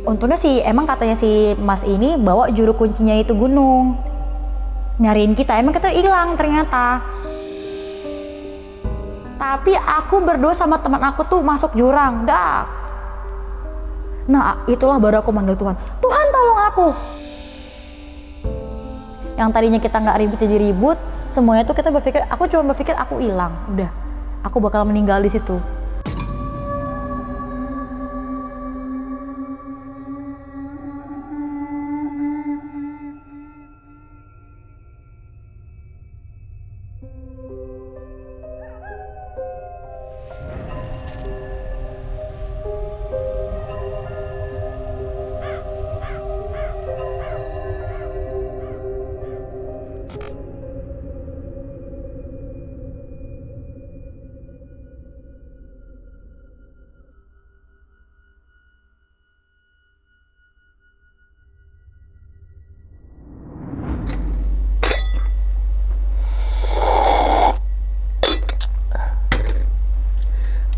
Untungnya sih emang katanya si Mas ini bawa juru kuncinya itu gunung. Nyariin kita, emang kita hilang ternyata. Tapi aku berdua sama teman aku tuh masuk jurang, dak. Nah itulah baru aku manggil Tuhan. Tuhan tolong aku. Yang tadinya kita nggak ribut jadi ribut, semuanya tuh kita berpikir, aku cuma berpikir aku hilang, udah, aku bakal meninggal di situ.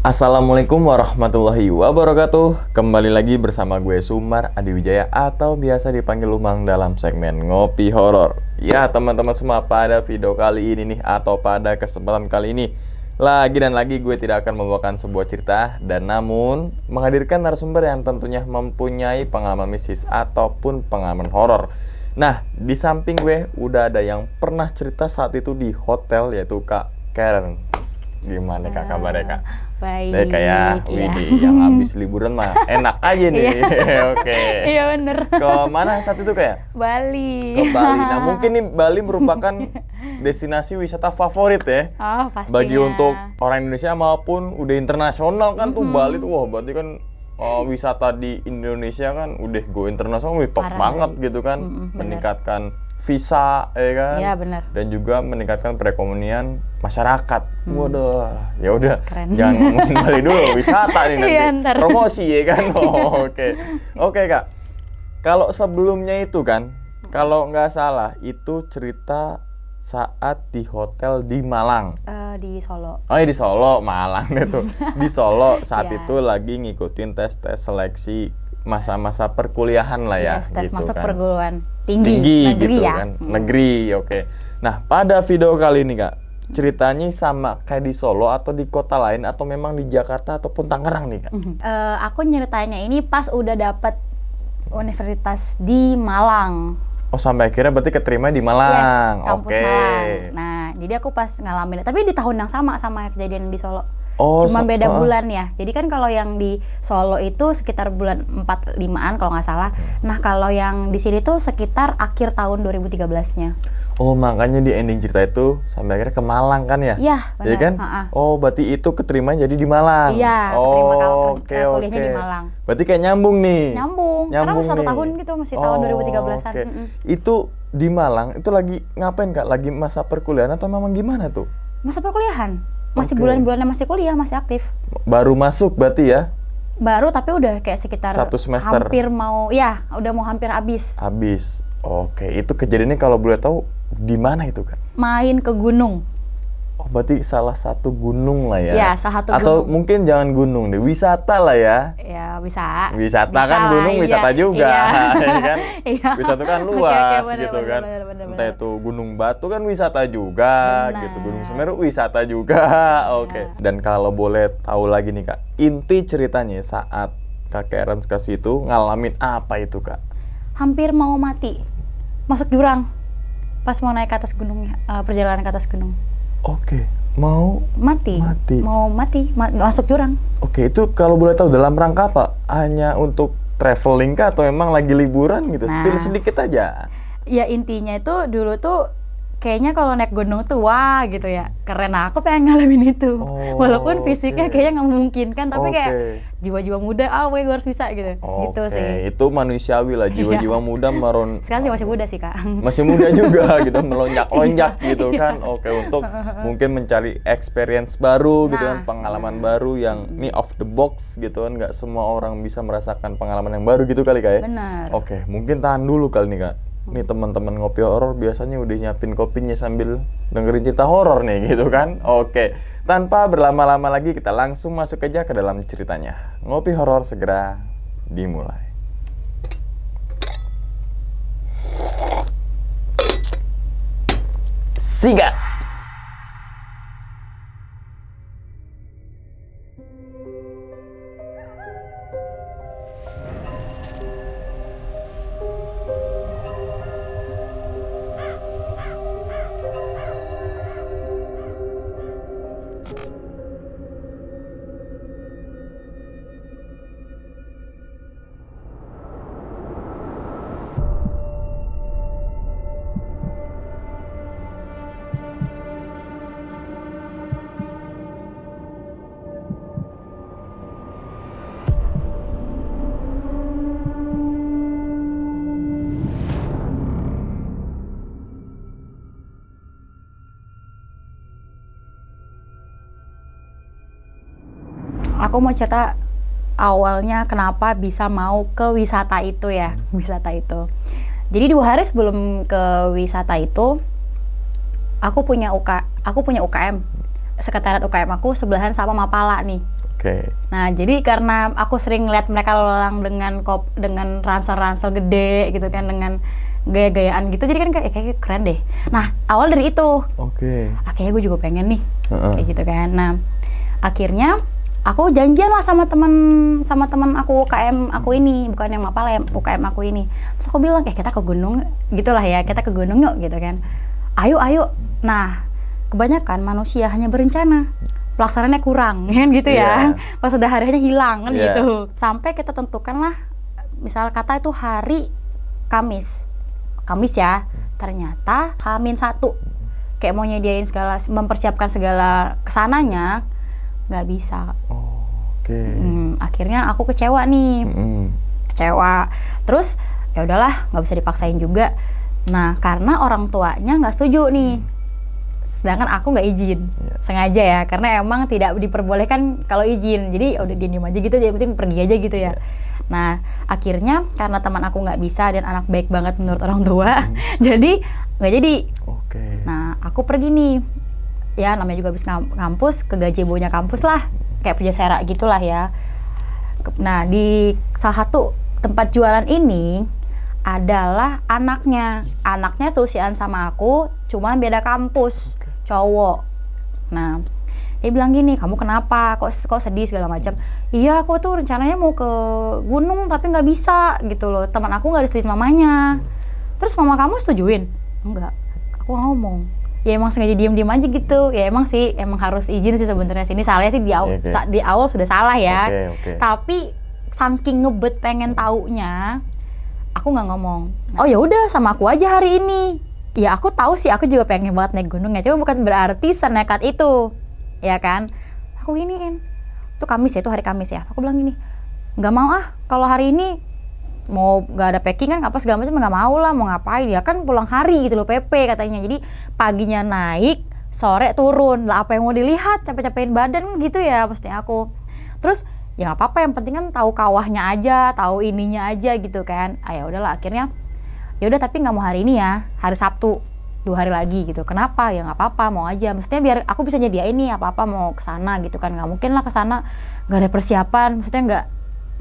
Assalamualaikum warahmatullahi wabarakatuh. Kembali lagi bersama gue Sumar Adi Wijaya atau biasa dipanggil Lumang dalam segmen Ngopi Horor. Ya teman-teman semua, pada video kali ini nih atau pada kesempatan kali ini lagi dan lagi gue tidak akan membawakan sebuah cerita dan namun menghadirkan narasumber yang tentunya mempunyai pengalaman mistis ataupun pengalaman horor. Nah, di samping gue udah ada yang pernah cerita saat itu di hotel, yaitu Kak Karen. Gimana Kak kabarnya Kak? Baik. Kayak Widi yang habis liburan mah enak aja nih. Oke. Iya bener. Ke mana saat itu kayak? Bali. Ke Bali. Nah mungkin nih Bali merupakan destinasi wisata favorit ya. Oh pastinya. Bagi untuk orang Indonesia maupun udah internasional kan tuh Bali tuh, wah berarti kan wisata di Indonesia kan udah go internasional, top Parah banget Bali. gitu kan. Bener. Meningkatkan visa ya kan. Iya benar. Dan juga meningkatkan perekonomian masyarakat. Waduh, ya udah. Keren. Jangan ngomongin Bali dulu, wisata nih nanti. Iya, ntar. Promosi ya kan. Oh, Oke Kak. Kalau sebelumnya itu kan, kalau nggak salah itu cerita saat di hotel di Malang. Di Solo. Oh ya di Solo, Malang itu. Di Solo saat Iya. itu lagi ngikutin tes seleksi masa-masa perkuliahan lah ya. Yes, tes gitu masuk kan. perguruan tinggi negeri gitu ya. kan. Negeri, oke. Nah, pada video kali ini Kak, ceritanya sama kayak di Solo atau di kota lain atau memang di Jakarta ataupun Tangerang nih Kak? Aku nyeritainnya ini pas udah dapet universitas di Malang. Oh, sampai akhirnya berarti keterima di Yes, Malang. kampus Oke. Malang. Nah, jadi aku pas ngalamin, tapi di tahun yang sama kejadian di Solo. Oh, Cuma beda oh. bulan ya. Jadi kan kalau yang di Solo itu sekitar bulan 4-5an kalau nggak salah. Nah, kalau yang di sini tuh sekitar akhir tahun 2013-nya. Oh, makanya di ending cerita itu sampai akhirnya ke Malang kan ya? Iya, benar. Iya kan? Ha-ha. Oh, berarti itu keterima jadi di Malang. Iya, keterima oke. kuliahnya di Malang. Berarti kayak nyambung nih. Nyambung. Karena masih satu nih. tahun gitu, masih tahun 2013-an. Oke. Itu di Malang itu lagi ngapain Kak? Lagi masa perkuliahan atau memang gimana tuh? Masa perkuliahan. Masih Oke. bulan-bulannya masih kuliah, masih aktif. Baru masuk berarti ya? Baru tapi udah kayak sekitar Satu semester. hampir mau, ya udah mau hampir habis. Habis. Oke, itu kejadiannya kalau boleh tahu di mana itu Kak? Main ke gunung. Oh, berarti salah satu gunung lah ya? Ya, salah satu Atau gunung. mungkin jangan gunung deh, wisata lah ya? Ya bisa. Wisata Bisa kan lah, gunung iya. wisata juga, Iya. ya kan? Iya. Wisata kan Oke, luas bener, gitu bener, kan. bener, Entah itu Gunung Batu kan wisata juga, Bener. gitu. Gunung Semeru wisata juga, oke. Dan kalau boleh tahu lagi nih Kak, inti ceritanya saat Kak Karen ke situ ngalamin apa itu Kak? Hampir mau mati. Masuk jurang. Pas mau naik ke atas gunungnya, perjalanan ke atas gunung. Oke, mau Mati. Mati. Mau mati, masuk jurang. Oke, itu kalau boleh tahu dalam rangka apa? Hanya untuk traveling kah atau emang lagi liburan gitu? Nah. Spill sedikit aja. Ya intinya itu dulu tuh kayaknya kalau naik gunung tuh wah gitu ya. Karena aku pengen ngalamin itu. Oh, Walaupun fisiknya oke. kayaknya nggak memungkinkan, tapi Oke. kayak jiwa-jiwa muda, gue harus bisa gitu. Gitu Oke, sih. itu manusiawi lah, jiwa-jiwa muda Sekarang juga masih muda sih, Kak. masih muda juga gitu, melonjak-lonjak gitu Iya. kan. Oke, untuk mungkin mencari experience baru gitu kan, Nah, pengalaman baru yang ini off the box gitu kan, nggak semua orang bisa merasakan pengalaman yang baru gitu kali Kak ya. Benar. Oke, mungkin tahan dulu kali nih Kak. Nih teman-teman ngopi horor biasanya udah nyiapin kopinya sambil dengerin cerita horor nih gitu kan. Oke, tanpa berlama-lama lagi kita langsung masuk aja ke dalam ceritanya. Ngopi horor segera dimulai. sikat. Aku mau cerita awalnya kenapa bisa mau ke wisata itu ya, wisata itu. Jadi 2 hari sebelum ke wisata itu, aku punya UKM. Sekretariat UKM aku sebelahan sama Mapala nih. Oke. Nah, jadi karena aku sering lihat mereka lelang dengan ransel-ransel gede gitu kan, dengan gaya-gayaan gitu, jadi kan kayak keren deh. Nah, awal dari itu. Oke. Kayaknya gue juga pengen nih, kayak gitu kan. Nah, akhirnya aku janjian lah sama teman aku UKM aku ini, bukan yang Mapala ya, UKM aku ini. Terus aku bilang kita ke gunung gitulah ya, kita ke gunung yuk gitu kan. Ayo. Nah, kebanyakan manusia hanya berencana, pelaksanaannya kurang kan gitu ya. Pas udah harinya hilang kan gitu. Sampai kita tentukan lah, misal kata itu hari Kamis ya, ternyata H-1 kayak mau nyediain segala, mempersiapkan segala kesananya nggak bisa. Oke. Akhirnya aku kecewa nih. Kecewa. Terus ya udahlah, nggak bisa dipaksain juga. Nah, karena orang tuanya nggak setuju nih. Sedangkan aku nggak izin. Sengaja ya, karena emang tidak diperbolehkan kalau izin. Jadi udah diem aja gitu, jadi penting pergi aja gitu ya. Nah, akhirnya karena teman aku nggak bisa dan anak baik banget menurut orang tua, jadi nggak jadi. Oke. Nah, aku pergi nih. Ya namanya juga habis kampus, ke gazebo-nya kampus lah, kayak Pujasera gitulah ya. Nah, di salah satu tempat jualan ini adalah anaknya seusiaan sama aku, cuma beda kampus, cowok. Nah, dia bilang gini, kamu kenapa, kok sedih segala macam. Iya, aku tuh rencananya mau ke gunung tapi nggak bisa gitu loh, teman aku nggak disetujuin mamanya. Terus mama kamu setujuin? Enggak, aku ngomong ya emang sengaja diem aja gitu. Ya emang harus izin sih sebenarnya. Ini salahnya sih di awal sudah salah ya. Tapi saking ngebet pengen taunya, aku nggak ngomong. Oh ya udah, sama aku aja hari ini. Ya aku tahu sih, aku juga pengen banget naik gunung ya. Cuma bukan berarti senekat itu, ya kan? Aku giniin. Itu Kamis ya, itu hari Kamis ya. Aku bilang gini, nggak mau kalau hari ini mau nggak ada packingan apa segala macam, nggak mau lah, mau ngapain ya kan pulang hari gitu loh, PP katanya. Jadi paginya naik, sore turun lah, apa yang mau dilihat, capek-capekin badan gitu ya maksudnya aku. Terus ya nggak apa-apa, yang penting kan tahu kawahnya aja, tahu ininya aja gitu kan. Ya udahlah, akhirnya ya udah, tapi nggak mau hari ini ya, hari Sabtu 2 hari lagi gitu. Kenapa? Ya nggak apa-apa, mau aja, maksudnya biar aku bisa nyediain nih apa-apa mau kesana gitu kan. Nggak mungkin lah kesana nggak ada persiapan, maksudnya nggak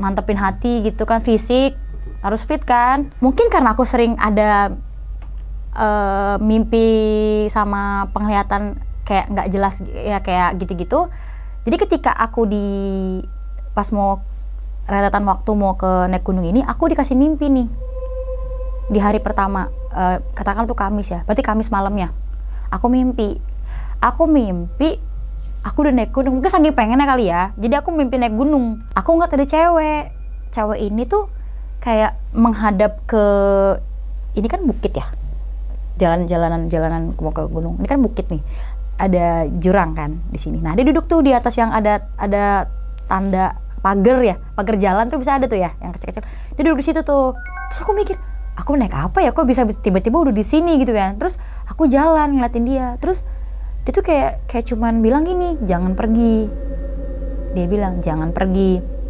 mantepin hati gitu kan, fisik harus fit kan. Mungkin karena aku sering ada mimpi sama penglihatan kayak nggak jelas ya, kayak gitu-gitu. Jadi ketika aku pas mau rentetan waktu mau ke naik gunung ini, aku dikasih mimpi nih di hari pertama, katakan tuh Kamis ya, berarti Kamis malamnya aku mimpi aku udah naik gunung. Mungkin saking pengennya kali ya, jadi aku mimpi naik gunung. Aku nggak ada cewek ini tuh kayak menghadap ke, ini kan bukit ya, jalanan mau ke gunung. Ini kan bukit nih, ada jurang kan di sini. Nah, dia duduk tuh di atas yang ada tanda pagar ya, pagar jalan tuh bisa ada tuh ya, yang kecil-kecil. Dia duduk di situ tuh. Terus aku mikir, aku naik apa ya, kok bisa tiba-tiba udah di sini gitu kan. Terus aku jalan ngeliatin dia. Terus dia tuh kayak cuman bilang gini, jangan pergi. Dia bilang jangan pergi.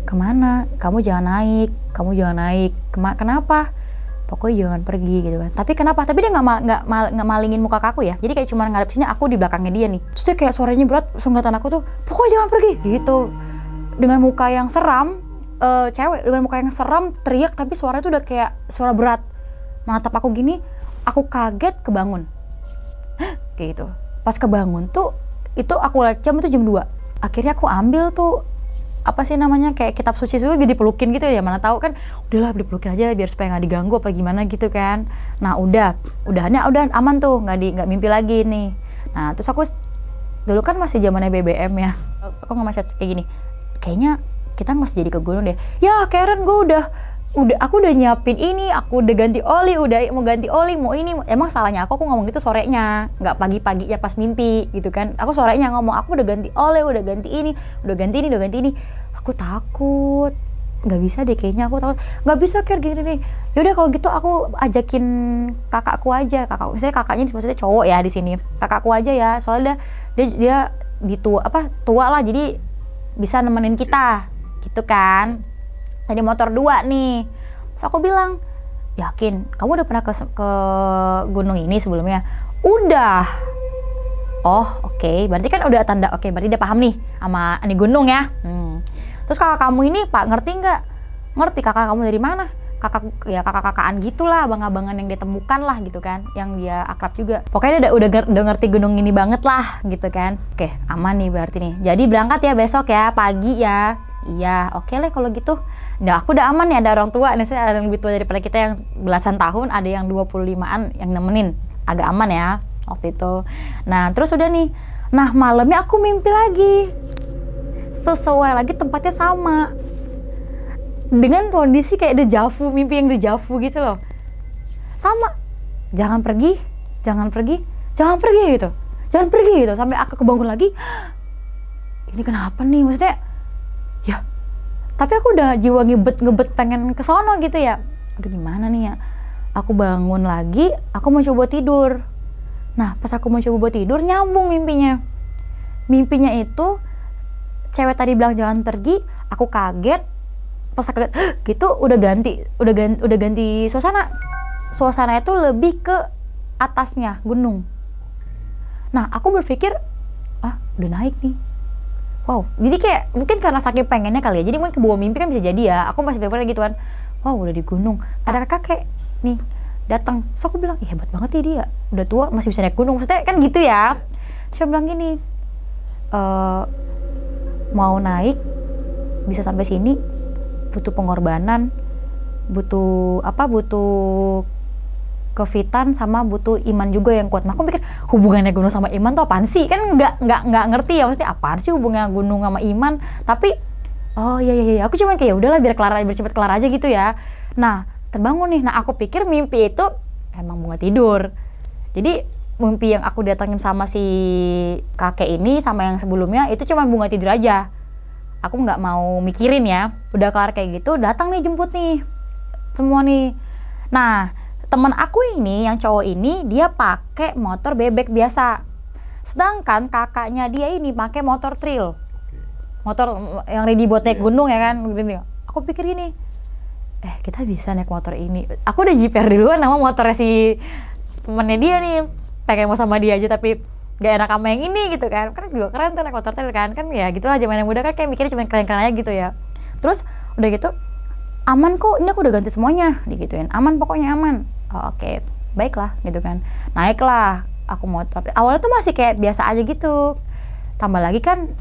Kemana? Kamu jangan naik. Kenapa? Pokoknya jangan pergi gitu kan. Tapi kenapa? Tapi dia nggak malingin muka ke aku ya. Jadi kayak cuma ngadep sini, aku di belakangnya dia nih. Terus dia kayak suaranya berat, langsung ngeliatin aku tuh, pokoknya jangan pergi gitu. Dengan muka yang seram, cewek dengan muka yang seram teriak, tapi suaranya tuh udah kayak suara berat. Menatap aku gini, aku kaget kebangun. kayak gitu. Pas kebangun tuh, itu aku lihat jam itu jam 2. Akhirnya aku ambil tuh apa sih namanya, kayak kitab suci itu biar dipelukin gitu ya, mana tahu kan, udahlah dipelukin aja biar supaya nggak diganggu apa gimana gitu kan. Nah udahannya udah aman tuh, nggak mimpi lagi nih. Nah terus aku dulu kan masih zamannya BBM ya, aku nge-message kayak gini, kayaknya kita masih jadi ke gunung deh. Ya Karen, aku udah nyiapin ini, aku udah ganti oli, udah mau ganti oli, mau ini. Emang salahnya aku ngomong gitu sorenya, nggak pagi-pagi ya pas mimpi gitu kan. Aku sorenya ngomong, aku udah ganti oli, udah ganti ini, udah ganti ini, udah ganti ini. Aku takut, nggak bisa deh kayaknya, aku takut, nggak bisa kayak gini nih. Yaudah kalau gitu aku ajakin kakakku aja, misalnya kakaknya maksudnya cowok ya di sini, kakakku aja ya, soalnya dia tua lah, jadi bisa nemenin kita, gitu kan. Tadi motor 2 nih. Terus aku bilang, yakin kamu udah pernah ke gunung ini sebelumnya? Udah. Oh oke. Berarti kan udah tanda oke, berarti dia paham nih sama ini gunung ya. Terus kakak kamu ini Pak ngerti nggak? Ngerti. Kakak kamu dari mana? Kakak-kakaan gitulah, abang-abangan yang dia temukan lah gitu kan, yang dia akrab juga. Pokoknya dia udah ngerti gunung ini banget lah gitu kan. Oke aman nih berarti nih. Jadi berangkat ya besok ya pagi ya. Iya, oke lah kalau gitu. Nah, aku udah aman nih, ada orang tua. Nih, ada yang lebih tua daripada kita yang belasan tahun, ada yang 25-an yang nemenin. Agak aman ya waktu itu. Nah, terus udah nih. Nah, malamnya aku mimpi lagi. Sesuai lagi tempatnya sama. Dengan kondisi kayak dejavu, mimpi yang dejavu gitu loh. Sama. Jangan pergi, jangan pergi, jangan pergi gitu. Jangan pergi gitu. Sampai aku kebangun lagi. Ini kenapa nih? Maksudnya ya, tapi aku udah jiwa ngebet pengen ke sono gitu ya. Aduh gimana nih ya. Aku bangun lagi, aku mau coba tidur. Nah pas aku mau coba tidur, nyambung mimpinya. Mimpinya itu cewek tadi bilang jangan pergi, aku kaget. Pas aku kaget gitu udah ganti suasana. Suasananya itu lebih ke atasnya gunung. Nah aku berpikir, udah naik nih. Wow, jadi kayak mungkin karena saking pengennya kali ya, jadi mungkin kebawa mimpi kan bisa jadi ya. Aku masih berpikir gitu kan, wow udah di gunung, ada kakek nih datang. So aku bilang, hebat banget ya dia, udah tua masih bisa naik gunung. Maksudnya kan gitu ya. Terus dia bilang gini, mau naik bisa sampai sini butuh pengorbanan, butuh kefitan sama butuh iman juga yang kuat. Nah aku pikir hubungannya gunung sama iman tuh apaan sih? Kan nggak ngerti ya, maksudnya apaan sih hubungannya gunung sama iman? Tapi oh iya, aku cuma kayak udahlah biar cepet kelar aja gitu ya. Nah terbangun nih. Nah aku pikir mimpi itu emang bunga tidur. Jadi mimpi yang aku datangin sama si kakek ini sama yang sebelumnya itu cuma bunga tidur aja. Aku nggak mau mikirin ya. Udah kelar kayak gitu, datang nih jemput nih semua nih. Nah teman aku ini, yang cowok ini, dia pakai motor bebek biasa. Sedangkan kakaknya dia ini pakai motor trail. Motor yang ready buat naik gunung ya kan. Aku pikir gini, kita bisa naik motor ini. Aku udah jiper duluan sama motornya si temennya dia nih. Pengen mau sama dia aja tapi gak enak sama yang ini gitu kan. Kan juga keren tuh naik motor trail kan. Kan ya gitu aja, zaman yang muda kan kayak mikirnya cuma keren-keren aja gitu ya. Terus udah gitu, aman kok, ini aku udah ganti semuanya, digituin. Aman pokoknya aman. Oh, oke, baiklah gitu kan. Naiklah aku motor. Awalnya tuh masih kayak biasa aja gitu. Tambah lagi kan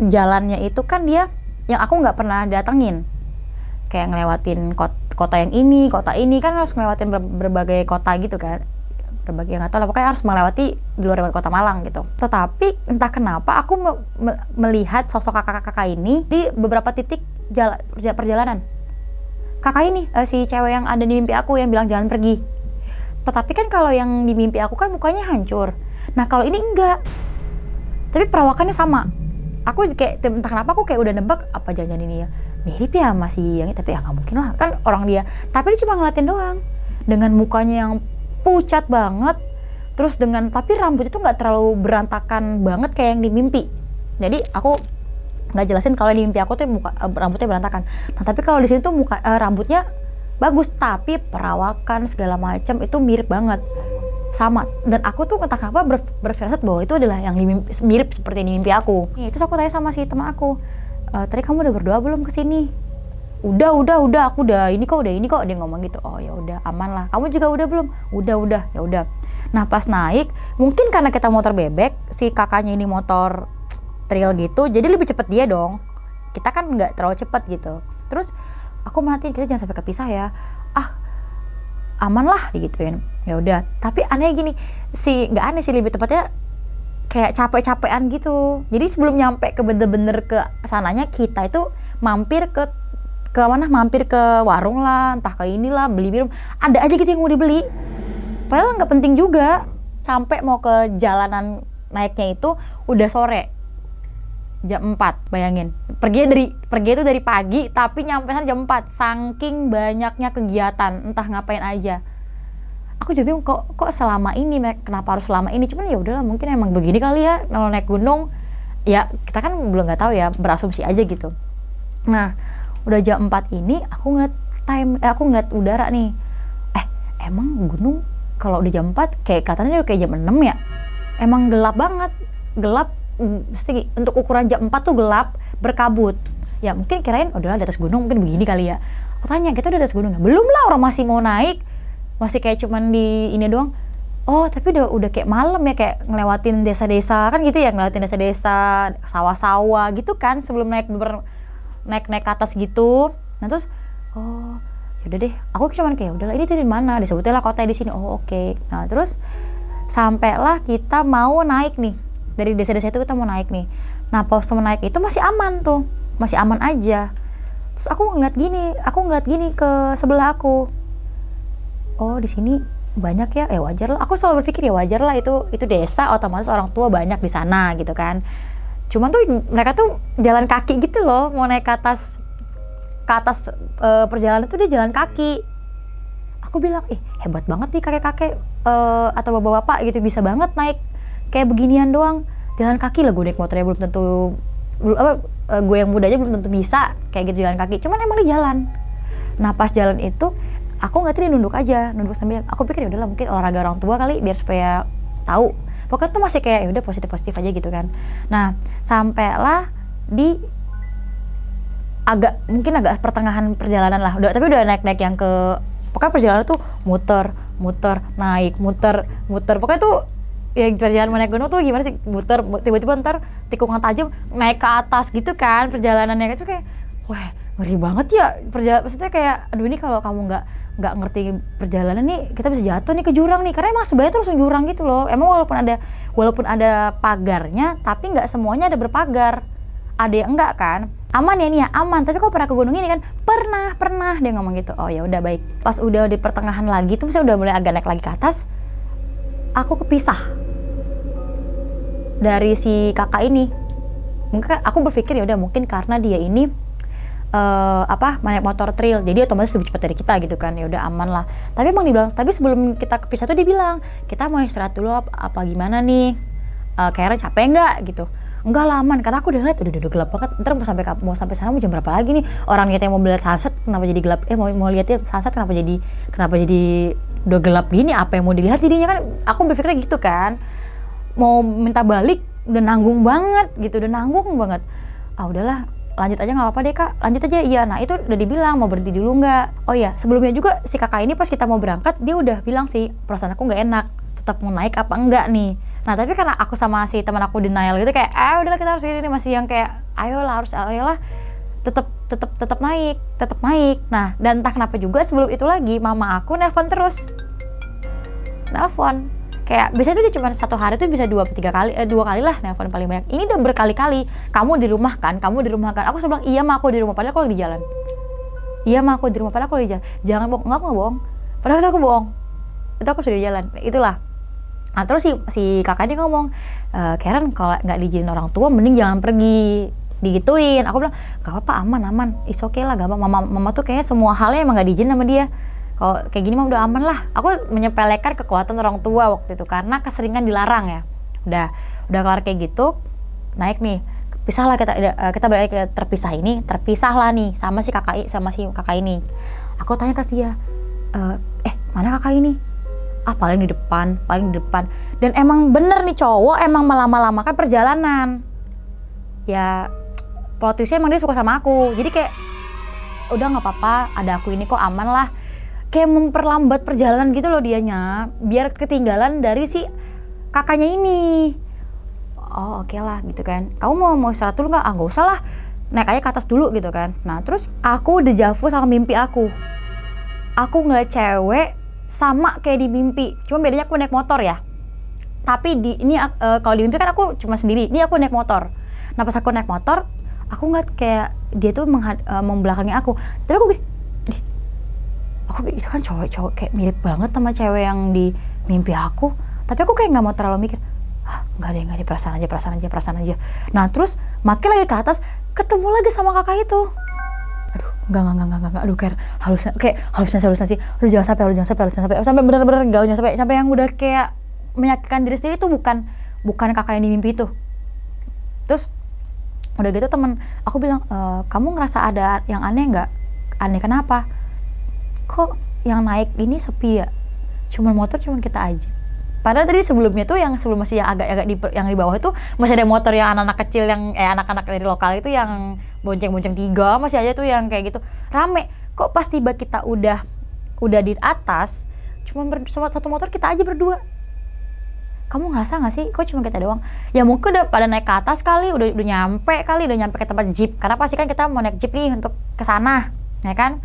jalannya itu kan dia yang aku nggak pernah datengin. Kayak ngelewatin kota yang ini, kota ini kan harus ngelewatin berbagai kota gitu kan. Berbagai nggak tahu lah, pokoknya harus melewati di luar kota Malang gitu. Tetapi entah kenapa aku melihat sosok kakak-kakak ini di beberapa titik perjalanan. Kakak ini si cewek yang ada di mimpi aku yang bilang jangan pergi. Tetapi kan kalau yang di mimpi aku kan mukanya hancur. Nah kalau ini enggak. Tapi perawakannya sama. Aku kayak entah kenapa aku kayak udah nebak apa jangan ini ya. Mirip ya masih yang ini, tapi ya nggak mungkin lah kan orang dia. Tapi dia cuma ngeliatin doang. Dengan mukanya yang pucat banget. Terus tapi rambut itu nggak terlalu berantakan banget kayak yang di mimpi. Jadi aku nggak jelasin kalau di mimpi aku tuh rambutnya berantakan. Nah tapi kalau di sini tuh rambutnya bagus, tapi perawakan segala macam itu mirip banget sama. Dan aku tuh entah kenapa berfirasat bahwa itu adalah yang mirip seperti di mimpi aku. Terus aku tanya sama si teman aku, tadi kamu udah berdoa belum kesini? udah aku udah ini kok dia ngomong gitu. Oh ya udah aman lah, kamu juga udah belum? Udah ya udah. Nah pas naik mungkin karena kita motor bebek, si kakaknya ini motor trail gitu, jadi lebih cepet dia dong, kita kan nggak terlalu cepet gitu. Terus aku merhatiin kita jangan sampai kepisah ya, aman lah digituin. Ya udah, tapi aneh gini nggak aneh sih, lebih tepatnya kayak capek-capean gitu. Jadi sebelum nyampe ke bener-bener ke sananya, kita itu mampir ke warung lah, entah ke inilah, beli minum, ada aja gitu yang mau dibeli. Padahal nggak penting juga. Sampai mau ke jalanan naiknya itu udah sore, jam 4, bayangin. Pergi itu dari pagi, tapi nyampe sana jam 4, saking banyaknya kegiatan, entah ngapain aja. Aku juga bingung kok selama ini, kenapa harus selama ini? Cuman ya udahlah, mungkin emang begini kali ya, kalau naik gunung. Ya kita kan belum nggak tahu ya, berasumsi aja gitu. Nah, udah jam 4 ini aku ngeliat udara nih. Emang gunung kalau udah jam 4 kayak katanya udah kayak jam 6 ya. Emang gelap banget. Gelap untuk ukuran jam 4 tuh gelap, berkabut. Ya mungkin kirain udahlah di atas gunung mungkin begini kali ya. Aku tanya, kita udah di atas gunung ya? Belum lah, orang masih mau naik. Masih kayak cuman di ini doang. Oh, tapi udah kayak malam ya, kayak ngelewatin desa-desa kan gitu ya, ngelewatin desa-desa, sawah-sawah gitu kan sebelum naik ke atas gitu. Nah terus yaudah deh, aku cuman kayak udahlah, ini tuh di mana, disebutin lah kota di sini. Oke. Nah terus sampailah kita mau naik nih, dari desa-desa itu kita mau naik nih. Nah pas mau naik itu masih aman tuh, masih aman aja. Terus aku ngeliat gini ke sebelah aku. Oh di sini banyak ya, wajar lah. Aku selalu berpikir ya wajar lah, itu desa, otomatis orang tua banyak di sana gitu kan. Cuman tuh mereka tuh jalan kaki gitu loh, mau naik ke atas perjalanan tuh dia jalan kaki. Aku bilang, hebat banget nih kakek-kakek atau bapak-bapak gitu, bisa banget naik kayak beginian doang, jalan kaki lah. Gue naik motornya belum tentu, gue yang muda aja belum tentu bisa kayak gitu jalan kaki. Cuman emang di jalan. Nah pas jalan itu aku ngeliat dia nunduk sambil, aku pikir ya udahlah mungkin olahraga orang tua kali biar supaya tahu. Pokoknya tuh masih kayak ya udah positif aja gitu kan. Nah sampailah di mungkin agak pertengahan perjalanan lah, tapi udah naik yang ke, pokoknya perjalanan tuh muter naik, muter pokoknya tuh ya perjalanan naik gunung tuh gimana sih, muter tiba-tiba ntar tikungan tajam naik ke atas gitu kan perjalanannya. Itu kayak wah ngeri banget ya maksudnya kayak aduh ini kalau kamu nggak ngerti perjalanan nih kita bisa jatuh nih ke jurang nih, karena emang sebenarnya terus jurang gitu loh. Emang walaupun ada pagarnya tapi nggak semuanya ada berpagar, ada yang enggak kan. Aman ya nih ya, aman. Tapi kok pernah ke gunung ini kan? Pernah dia ngomong gitu. Oh ya udah baik. Pas udah di pertengahan lagi tuh, saya udah mulai agak naik lagi ke atas, aku kepisah dari si kakak ini. Mungkin aku berpikir ya udah mungkin karena dia ini naik motor trail, jadi otomatis lebih cepat dari kita gitu kan. Ya udah aman lah. Tapi emang dibilang, tapi sebelum kita kepisah tuh dia bilang kita mau istirahat dulu apa gimana nih, kayaknya capek nggak gitu. Enggak lah aman, karena aku udah ngeliat udah gelap banget. Ntar mau sampai sana mau jam berapa lagi nih? Orang niatnya mau lihat sunset kenapa jadi gelap? Mau lihatnya sunset kenapa jadi udah gelap gini? Apa yang mau dilihat jadinya kan? Aku berpikirnya gitu kan. Mau minta balik udah nanggung banget. Udahlah lanjut aja, nggak apa-apa deh kak, lanjut aja. Iya, nah itu udah dibilang mau berhenti dulu nggak. Oh iya, sebelumnya juga si kakak ini pas kita mau berangkat dia udah bilang sih perasaan aku nggak enak, tetap mau naik apa enggak nih. Nah tapi karena aku sama si teman aku denial gitu kayak udahlah kita harus ini, masih yang kayak ayolah tetap naik. Nah dan entah kenapa juga sebelum itu lagi mama aku nelpon kayak biasanya tuh dia cuma satu hari tuh bisa 2 kali lah nelpon paling banyak. Ini udah berkali-kali, kamu di rumah kan. Aku selalu bilang iya ma aku di rumah, padahal aku lagi di jalan. Jangan bohong, enggak aku nggak bohong, padahal itu aku bohong, itu aku sudah di jalan. Itulah. Nah terus si kakak ini ngomong, Karen kalau nggak diizinin orang tua mending jangan pergi, digituin. Aku bilang gak apa-apa, aman, it's okay lah, gak apa. Mama tuh kayaknya semua halnya emang nggak diizinin sama dia. Kalau kayak gini mah udah aman lah. Aku menyepelekan kekuatan orang tua waktu itu karena keseringan dilarang ya. Udah kelar kayak gitu, naik nih, pisahlah kita balik ke terpisahlah nih sama si kakak ini. Aku tanya ke dia, mana kakak ini? Paling di depan. Dan emang bener nih cowok emang melama-lamakan perjalanan. Ya plot twistnya emang dia suka sama aku. Jadi kayak udah nggak apa-apa, ada aku ini kok, aman lah. Kayak memperlambat perjalanan gitu loh dianya, biar ketinggalan dari si kakaknya ini. Oh oke lah gitu kan, kamu mau istirahat dulu nggak? Ah nggak usah lah, naik aja ke atas dulu gitu kan. Nah terus aku dejavu sama mimpi aku ngeliat cewek sama kayak di mimpi, cuma bedanya aku naik motor ya. Tapi kalau di mimpi kan aku cuma sendiri, ini aku naik motor. Nah pas aku naik motor, aku ngeliat kayak dia tuh membelakangi aku. Tapi aku gini, aku itu kan cowok kayak mirip banget sama cewek yang di mimpi aku. Tapi aku kayak nggak mau terlalu mikir, nggak deh, perasaan aja. Nah terus makin lagi ke atas, ketemu lagi sama kakak itu. Aduh, enggak, aduh kayak halusinasi. Aduh jangan sampai, sampai benar-benar jangan sampai yang udah kayak menyakitkan diri sendiri tuh bukan kakak yang di mimpi itu. Terus udah gitu temen aku bilang, kamu ngerasa ada yang aneh nggak? Aneh kenapa? Kok yang naik ini sepi ya? Cuman motor cuman kita aja. Padahal tadi sebelumnya tuh yang sebelum masih yang agak yang di bawah itu masih ada motor yang anak-anak kecil yang anak-anak dari lokal itu yang bonceng-bonceng 3 masih aja tuh yang kayak gitu rame. Kok pas tiba kita udah di atas cuma satu motor kita aja berdua. Kamu ngerasa nggak sih kok cuma kita doang? Ya mungkin udah pada naik ke atas kali, udah nyampe ke tempat jeep, karena pasti kan kita mau naik jeep nih untuk ke sana, ya kan?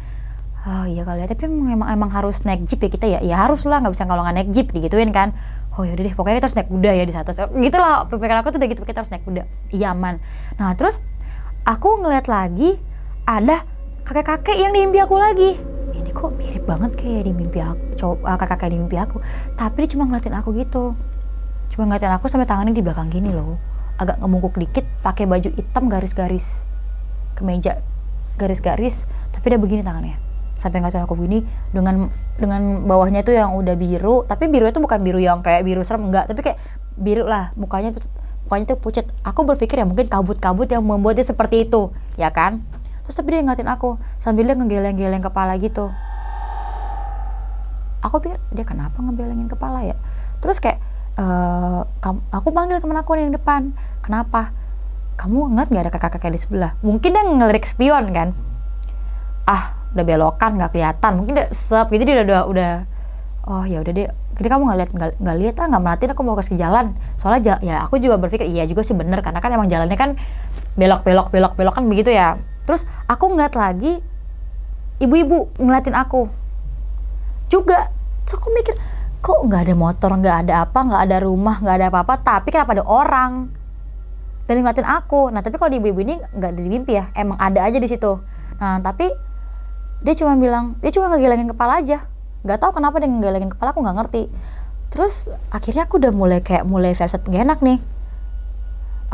Oh iya kali ya, tapi emang harus naik jeep ya kita ya? Ya harus lah, nggak bisa kalau nggak naik jeep digituin kan. Oh yaudah deh, pokoknya kita harus naik kuda ya di atas. Gitu lah, pemikiran aku tuh udah gitu, kita harus naik kuda. Iya aman. Nah terus aku ngeliat lagi ada kakek-kakek yang di mimpi aku lagi. Ini kok mirip banget kayak di mimpi aku, kakek-kakek di mimpi aku. Tapi dia cuma ngeliatin aku gitu. Cuma ngeliatin aku sampai tangannya di belakang gini loh. Agak ngebungkuk dikit, pakai baju hitam garis-garis. Kemeja garis-garis, tapi dia begini tangannya. Sampai ngeliatin aku begini dengan bawahnya itu yang udah biru, tapi biru itu bukan biru yang kayak biru serem, enggak, tapi kayak biru lah, mukanya tuh pucat. Aku berpikir ya mungkin kabut-kabut yang membuat dia seperti itu, ya kan? Terus tapi dia ngeliatin aku sambil dia ngegeleng-geleng kepala gitu. Aku pikir dia kenapa ngebelengin kepala ya? Terus kayak aku panggil teman aku yang depan, kenapa? Kamu ngeliat nggak ada kakak-kakak di sebelah? Mungkin dia ngelirik spion kan? Udah belokan nggak kelihatan, mungkin dia gitu, dia udah oh ya udah deh, jadi kamu nggak lihat nggak merhatiin aku mau ke jalan, soalnya ya aku juga berpikir iya juga sih bener, karena kan emang jalannya kan belok kan begitu ya. Terus aku ngeliat lagi ibu-ibu ngeliatin aku juga. Terus aku mikir kok nggak ada motor, nggak ada apa, nggak ada rumah, nggak ada apa-apa, tapi kenapa ada orang dan ngeliatin aku. Nah tapi kalau di ibu-ibu ini nggak di mimpi ya, emang ada aja di situ. Nah tapi dia cuma ngegelengin kepala aja, nggak tahu kenapa dia ngegelengin kepala, aku nggak ngerti. Terus akhirnya aku udah mulai verset gak enak nih.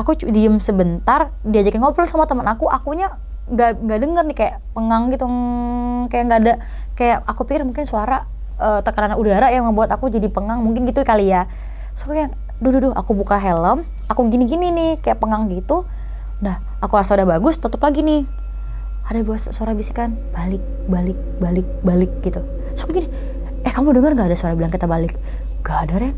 Aku diem sebentar, diajakin ngobrol sama teman akunya nggak denger nih, kayak pengang gitu, kayak nggak ada, kayak aku pikir mungkin suara tekanan udara yang membuat aku jadi pengang, mungkin gitu kali ya. So kayak duh, aku buka helm, aku gini nih kayak pengang gitu. Nah aku rasa udah bagus, tutup lagi nih. Ada suara bisikan, balik gitu. So gini, kamu dengar nggak ada suara bilang kita balik? Gak ada Ren,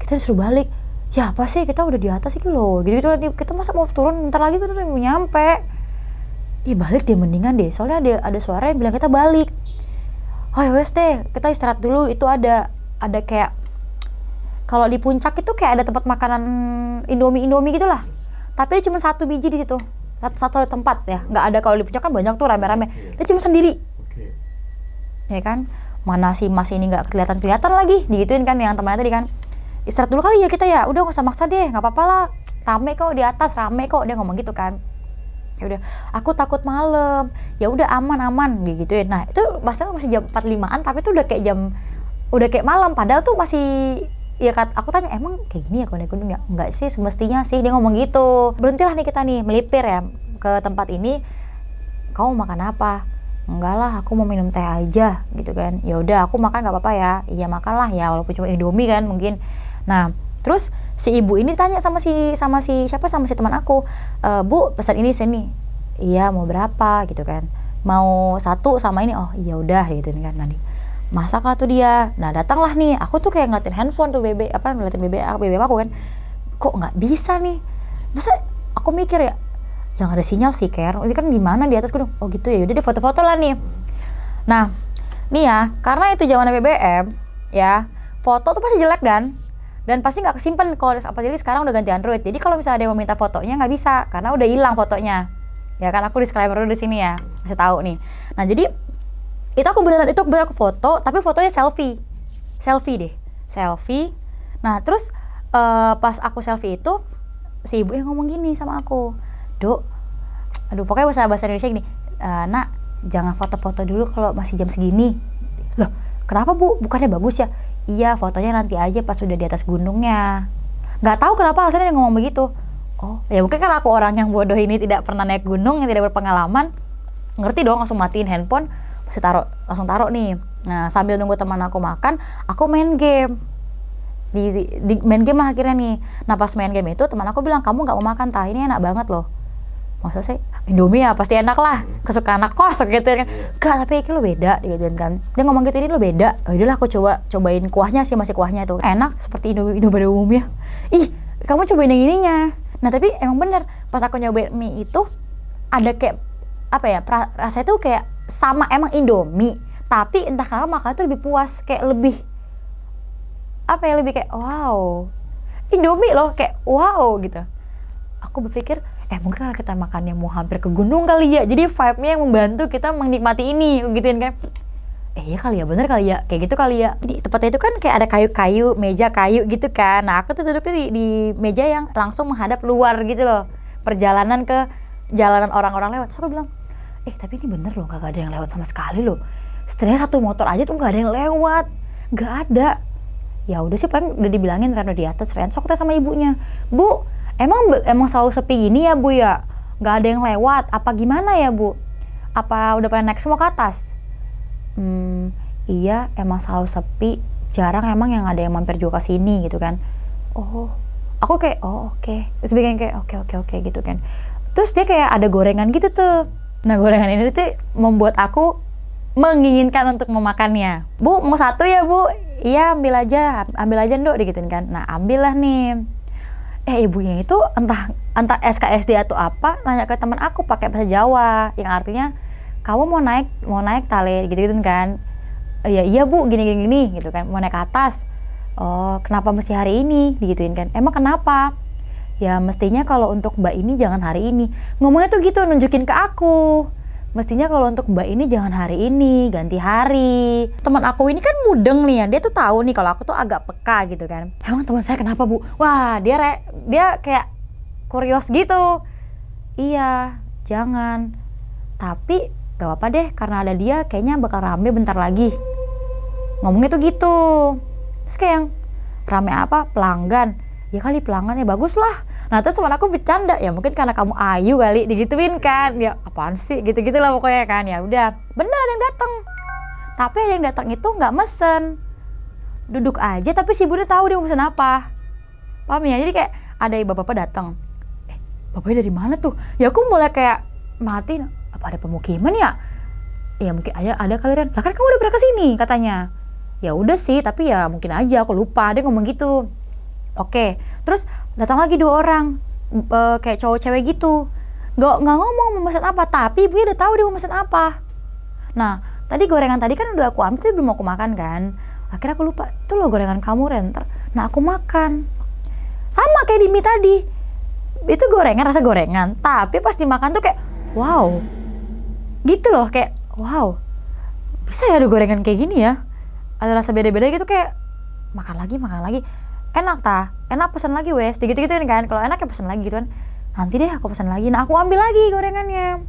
kita disuruh balik. Ya apa sih, kita udah di atas itu loh, gitu kita masa mau turun, bentar lagi kan udah mau nyampe. Ih balik deh, mendingan deh, soalnya ada suara yang bilang kita balik. Oh ya wes deh, kita istirahat dulu. Itu ada kayak, kalau di puncak itu kayak ada tempat makanan Indomie gitulah, tapi dia cuma 1 biji di situ. Satu tempat ya, nggak ada. Kalau di puncak kan banyak tuh rame-rame, dia cuma sendiri. Ya kan, mana si mas ini nggak kelihatan lagi, digituin kan yang temannya tadi kan, istirahat dulu kali ya kita ya, udah nggak usah maksa deh, nggak apa-apa lah, rame kok di atas, dia ngomong gitu kan. Ya udah, aku takut malam, ya udah aman digituin. Nah itu masih jam 4.05-an, tapi itu udah kayak malam, padahal tuh masih. Ya aku tanya, emang kayak gini ya kalau naik gunung ya? Enggak sih, semestinya sih, dia ngomong gitu. Berhentilah nih kita nih, melipir ya ke tempat ini. Kamu makan apa? Enggak lah, aku mau minum teh aja gitu kan. Ya udah, aku makan nggak apa-apa ya. Iya makan lah ya, walaupun cuma Indomie kan mungkin. Nah terus si ibu ini tanya sama si teman aku, Bu pesan ini sini. Iya mau berapa gitu kan? Mau 1 sama ini. Oh iya udah gitu kan. Nanti masak lah tuh dia. Nah datanglah nih, aku tuh kayak ngeliatin handphone tuh ngeliatin BB aku kan, kok nggak bisa nih. Masa aku mikir ya, yang ada sinyal sih, Ker. Ini kan di mana, di atas gunung. Oh gitu ya, udah deh foto-foto lah nih. Nah, nih ya, karena itu zaman BBM, ya, foto tuh pasti jelek dan pasti nggak kesimpan kalau apalagi sekarang udah ganti Android. Jadi kalau misalnya ada yang mau minta fotonya nggak bisa karena udah hilang fotonya. Ya kan, aku disclaimer dulu di sini ya, kasih tahu nih. Nah jadi itu beneran aku foto, tapi fotonya selfie deh, selfie. Nah terus pas aku selfie itu si ibu yang ngomong gini sama aku, Dok, aduh pokoknya bahasa Indonesia gini, nak jangan foto-foto dulu kalau masih jam segini. Loh kenapa Bu? Bukannya bagus ya? Iya, fotonya nanti aja pas udah di atas gunungnya. Nggak tahu kenapa alasannya dia ngomong begitu. Oh, ya mungkin karena aku orang yang bodoh ini tidak pernah naik gunung, yang tidak berpengalaman. Ngerti dong, langsung matiin handphone, langsung taruh nih. Nah, sambil nunggu teman aku makan, aku main game. Di main game lah akhirnya nih. Nah, pas main game itu teman aku bilang, "Kamu nggak mau makan tah? Ini enak banget loh." Maksud saya, Indomie ya pasti enak lah, kesukaan anak kos gitu kan. Gak, tapi ini lo beda gitu kan. Dia ngomong gitu, ini lo beda. Oh udahlah aku cobain kuahnya sih, masih kuahnya tuh enak seperti Indomie pada umumnya. Ih, kamu cobain yang ininya. Nah tapi emang bener, pas aku nyobain mie itu ada kayak apa ya, rasanya tuh kayak sama emang Indomie, tapi entah kenapa makan tuh lebih puas, kayak lebih apa ya, lebih kayak wow, Indomie loh, kayak wow gitu. Aku berpikir mungkin karena kita makannya mau hampir ke gunung kali ya, jadi vibe-nya yang membantu kita menikmati ini gituin kan. Iya kali ya, bener kali ya, kayak gitu kali ya. Jadi tempatnya itu kan kayak ada kayu-kayu, meja kayu gitu kan. Nah aku tuh duduknya di meja yang langsung menghadap luar gitu loh, perjalanan ke jalanan orang-orang lewat. Terus aku bilang, tapi ini bener loh, gak ada yang lewat sama sekali loh. Setidaknya satu motor aja tuh gak ada yang lewat, gak ada. Ya udah sih, paling udah dibilangin Reno di atas, Ren. So aku tanya sama ibunya, Bu, emang selalu sepi gini ya Bu ya? Gak ada yang lewat, apa gimana ya Bu? Apa udah pada naik semua ke atas? Iya emang selalu sepi, jarang emang yang ada yang mampir juga ke sini gitu kan. Oh, aku kayak oke. Terus bikin kayak oke gitu kan. Terus dia kayak ada gorengan gitu tuh. Nah gorengan ini tuh membuat aku menginginkan untuk memakannya. Bu, mau satu ya Bu? Iya ambil aja Ndok digituin kan. Nah ambillah nih. Ibunya itu entah SKSD atau apa, nanya ke teman aku pakai bahasa Jawa yang artinya kamu mau naik tali gitu kan. Iya Bu, gini gitu kan, mau naik ke atas. Oh kenapa mesti hari ini digituin kan. Emang kenapa? Ya mestinya kalau untuk Mbak ini jangan hari ini. Ngomongnya tuh gitu, nunjukin ke aku. Mestinya kalau untuk Mbak ini jangan hari ini, ganti hari. Teman aku ini kan mudeng nih ya, dia tuh tahu nih kalau aku tuh agak peka gitu kan. Emang teman saya kenapa Bu? Wah dia kayak kurios gitu. Iya, jangan. Tapi gak apa-apa deh, karena ada dia kayaknya bakal rame bentar lagi. Ngomongnya tuh gitu. Terus kayak yang rame apa? Pelanggan. Ya kali pelanggan ya bagus lah. Nah terus teman aku bercanda, ya mungkin karena kamu ayu kali digituin kan. Ya apaan sih, gitu-gitu lah pokoknya kan. Ya udah, bener ada yang datang. Tapi ada yang datang itu nggak mesen, duduk aja tapi si ibunya tahu dia mau mesen apa. Paham ya? Jadi kayak ada bapak-bapak datang. Bapaknya dari mana tuh? Ya aku mulai kayak mati. Apa ada pemukiman ya? Ya mungkin ada kali Ren. Lah kan kamu udah pernah kesini katanya. Ya udah sih, tapi ya mungkin aja aku lupa, dia ngomong gitu. Oke, terus datang lagi 2 orang, kayak cowok cewek gitu, nggak ngomong mau pesan apa, tapi ibunya udah tahu dia mau pesan apa. Nah, tadi gorengan tadi kan udah aku ambil, tapi belum aku makan kan. Akhirnya aku lupa, itu loh gorengan kamu Ren. Nah aku makan, sama kayak di mie tadi, itu gorengan, rasa gorengan, tapi pas dimakan tuh kayak wow, gitu loh, kayak wow, bisa ya ada gorengan kayak gini ya, ada rasa beda-beda gitu, kayak makan lagi. Enak pesan lagi wes, gitu-gituin kan. Kalau enak ya pesan lagi gitu kan. Nanti deh aku pesan lagi. Nah aku ambil lagi gorengannya.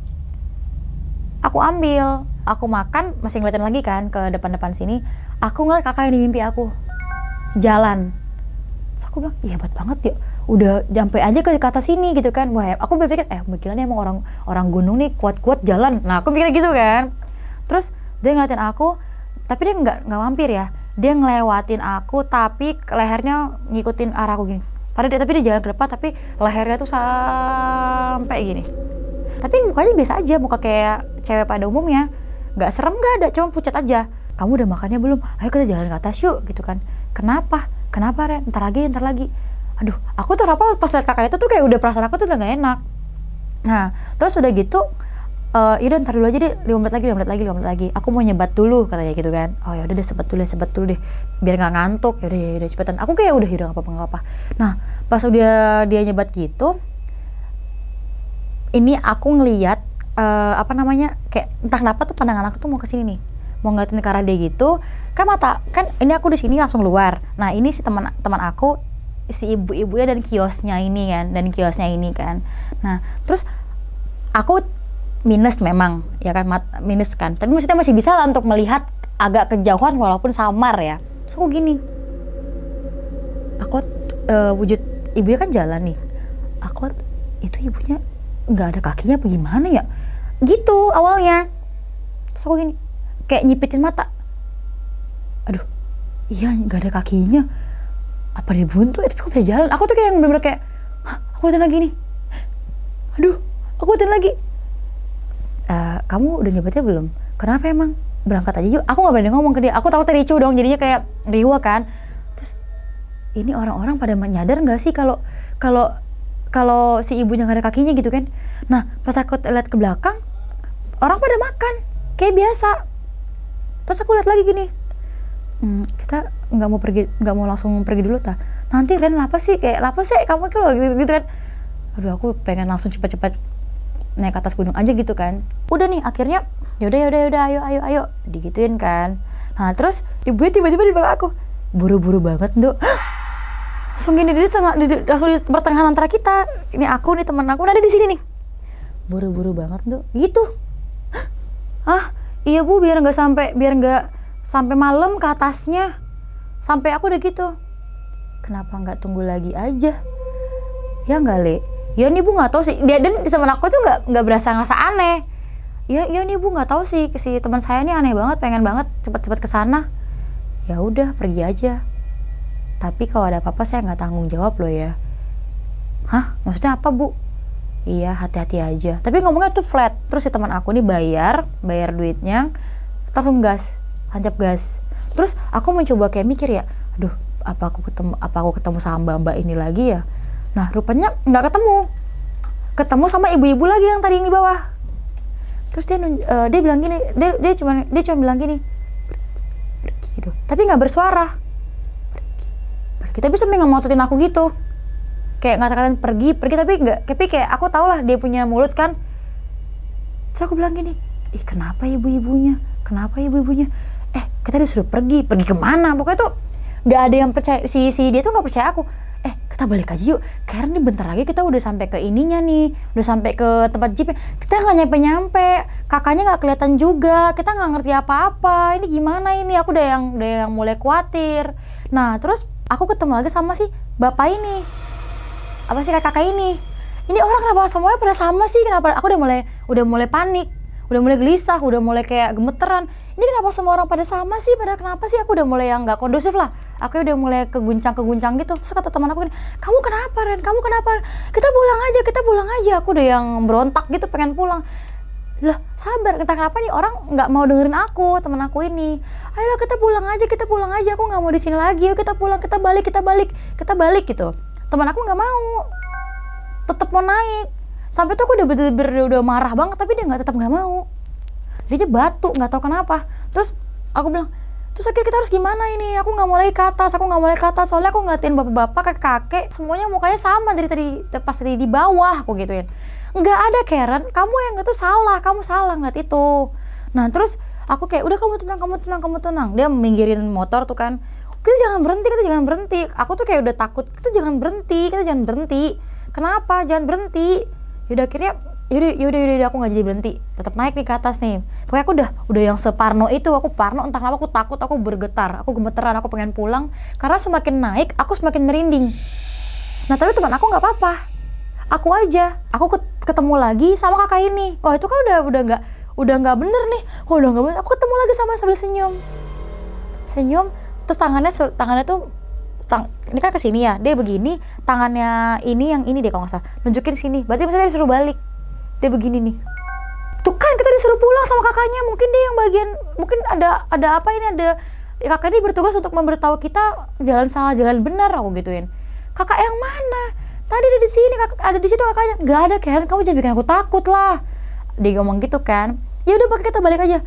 Aku makan, masih ngeliatin lagi kan ke depan-depan sini. Aku ngeliat kakak yang di mimpi aku jalan. Terus aku bilang, iya hebat banget ya, udah sampai aja ke atas sini gitu kan. Wah, aku berpikir, mikirnya emang orang gunung nih kuat-kuat jalan. Nah aku pikir gitu kan. Terus dia ngeliatin aku, tapi dia nggak mampir ya. Dia ngelewatin aku tapi lehernya ngikutin arahku gini. Tapi dia jalan ke depan tapi lehernya tuh sampai gini. Tapi mukanya biasa aja, muka kayak cewek pada umumnya. Gak serem gak ada, cuma pucat aja. Kamu udah makannya belum? Ayo kita jalan ke atas yuk gitu kan. Kenapa Ren? Ntar lagi. Aduh, aku tuh apa pas liat kakak itu tuh kayak udah perasaan aku tuh udah gak enak. Nah, terus udah gitu, yaudah ntar dulu aja deh, 5 menit lagi. Aku mau nyebat dulu, katanya gitu kan. Oh ya udah deh, sebat dulu deh. Biar nggak ngantuk, yaudah cepetan. Aku kayak udah nggak apa-apa. Nah, pas udah dia nyebat gitu, ini aku ngeliat, kayak entah kenapa tuh pandangan aku tuh mau kesini nih. Mau ngeliatin ke arah dia gitu, kan ini aku di sini langsung luar. Nah, ini si teman aku, si ibu-ibunya dan kiosnya ini kan. Nah, terus aku minus memang, ya kan, minus kan. Tapi maksudnya masih bisa lah untuk melihat agak kejauhan walaupun samar ya. Terus aku gini, wujud ibunya kan jalan nih. Itu ibunya nggak ada kakinya apa gimana ya? Gitu awalnya. Terus aku gini, kayak nyipitin mata. Aduh, iya nggak ada kakinya. Apa dia buntu? Tapi kok bisa jalan? Aku tuh kayak bener-bener kayak, aku liatin lagi nih. Aduh, aku liatin lagi. Kamu udah nyebatnya belum? Kenapa emang? Berangkat aja yuk. Aku gak berani ngomong ke dia. Aku takut ricu dong, jadinya kayak riwa kan. Terus ini orang-orang pada nyadar nggak sih kalau si ibunya nggak ada kakinya gitu kan? Nah, pas aku lihat ke belakang, orang pada makan kayak biasa. Terus aku lihat lagi gini, kita nggak mau langsung pergi dulu ta? Nanti Ren apa sih kamu kalau gitu kan? Aduh, aku pengen langsung cepat-cepat naik ke atas gunung aja gitu kan. Udah nih akhirnya yaudah ayo digituin kan. Nah terus ibunya tiba-tiba di belakang aku, buru-buru banget Nduk. Langsung gini, langsung di pertengahan antara kita. Ini aku nih, teman aku ada di sini nih. Buru-buru banget Nduk gitu. Iya Bu, biar nggak sampai malam ke atasnya. Sampai aku udah gitu. Kenapa nggak tunggu lagi aja? Ya nggak Le? Ya nih Bu nggak tahu sih. Dia dan teman aku tuh nggak berasa aneh. Ya nih Bu nggak tahu sih, si teman saya nih aneh banget, pengen banget cepet-cepet kesana. Ya udah pergi aja. Tapi kalau ada apa-apa saya nggak tanggung jawab loh ya. Hah? Maksudnya apa Bu? Iya hati-hati aja. Tapi ngomongnya tuh flat. Terus si teman aku nih bayar duitnya, langsung tancap gas. Terus aku mencoba kayak mikir ya, aduh apa aku ketemu sama mbak ini lagi ya. Nah rupanya nggak ketemu sama ibu-ibu lagi yang tadi yang di bawah. Terus dia bilang gini, dia cuma bilang gini, pergi gitu. Tapi nggak bersuara. Pergi. Tapi sampai ngomotin aku gitu. Kayak ngata-ngatain pergi tapi kayak aku tau lah dia punya mulut kan. Terus aku bilang gini, kenapa ibu-ibunya? Kita disuruh pergi kemana? Pokoknya tuh nggak ada yang percaya, si dia tuh nggak percaya aku. Kita balik aja yuk, karena nih bentar lagi kita udah sampai ke ininya nih, udah sampai ke tempat jeep. Kita nggak nyampe, kakaknya nggak kelihatan juga, kita nggak ngerti apa-apa. Ini gimana ini? Aku udah yang mulai khawatir. Nah terus aku ketemu lagi sama si bapak ini, kakak ini orang kenapa semuanya pada sama sih? Kenapa? Aku udah mulai panik, udah mulai gelisah, udah mulai kayak gemeteran. Ini kenapa semua orang pada sama sih? Pada kenapa sih? Aku udah mulai yang nggak kondusif lah. Aku udah mulai keguncang gitu. Terus kata teman aku, kamu kenapa Ren? Kamu kenapa? Kita pulang aja. Aku udah yang berontak gitu, pengen pulang. Lah sabar, entah kenapa nih orang nggak mau dengerin aku, teman aku ini. Ayolah kita pulang aja. Aku nggak mau di sini lagi. Yuk kita pulang, kita balik gitu. Teman aku nggak mau, tetap mau naik. Sampai tuh aku udah marah banget, tapi dia tetap nggak mau. Dia aja batu, nggak tahu kenapa. Terus aku bilang, terus akhirnya kita harus gimana ini? Aku nggak mau lagi ke atas. Soalnya aku ngeliatin bapak-bapak, kakek, semuanya mukanya sama dari pas tadi di bawah. Aku gituin. Nggak ada Karen, kamu yang itu salah, kamu salah ngeliat itu. Nah terus aku kayak, udah kamu tenang. Dia minggirin motor tuh kan. Kita jangan berhenti. Aku tuh kayak udah takut. Kita jangan berhenti. Kenapa? Jangan berhenti. Yaudah akhirnya yaudah aku nggak jadi berhenti, tetap naik nih ke atas nih. Pokoknya aku udah yang separno itu. Aku parno, entah kenapa aku takut, aku bergetar, aku gemeteran, aku pengen pulang karena semakin naik aku semakin merinding. Nah tapi teman aku nggak apa-apa, aku aja. Aku ketemu lagi sama kakak ini. Wah itu kan udah nggak bener nih. Udah nggak bener. Aku ketemu lagi sama sambil senyum. Terus tangannya tuh ini kan kesini ya, dia begini, tangannya ini yang ini deh kalau nggak salah, nunjukin sini. Berarti misalnya disuruh balik, dia begini nih. Tuh kan kita disuruh pulang sama kakaknya. Mungkin dia yang bagian, mungkin ada apa ini, kakak ini bertugas untuk memberitahu kita jalan salah jalan benar. Aku gituin. Kakak yang mana? Tadi dia di sini, ada di situ kakaknya. Nggak ada Karen, kamu jangan bikin aku takut lah. Dia ngomong gitu kan. Ya udah pakai kita balik aja.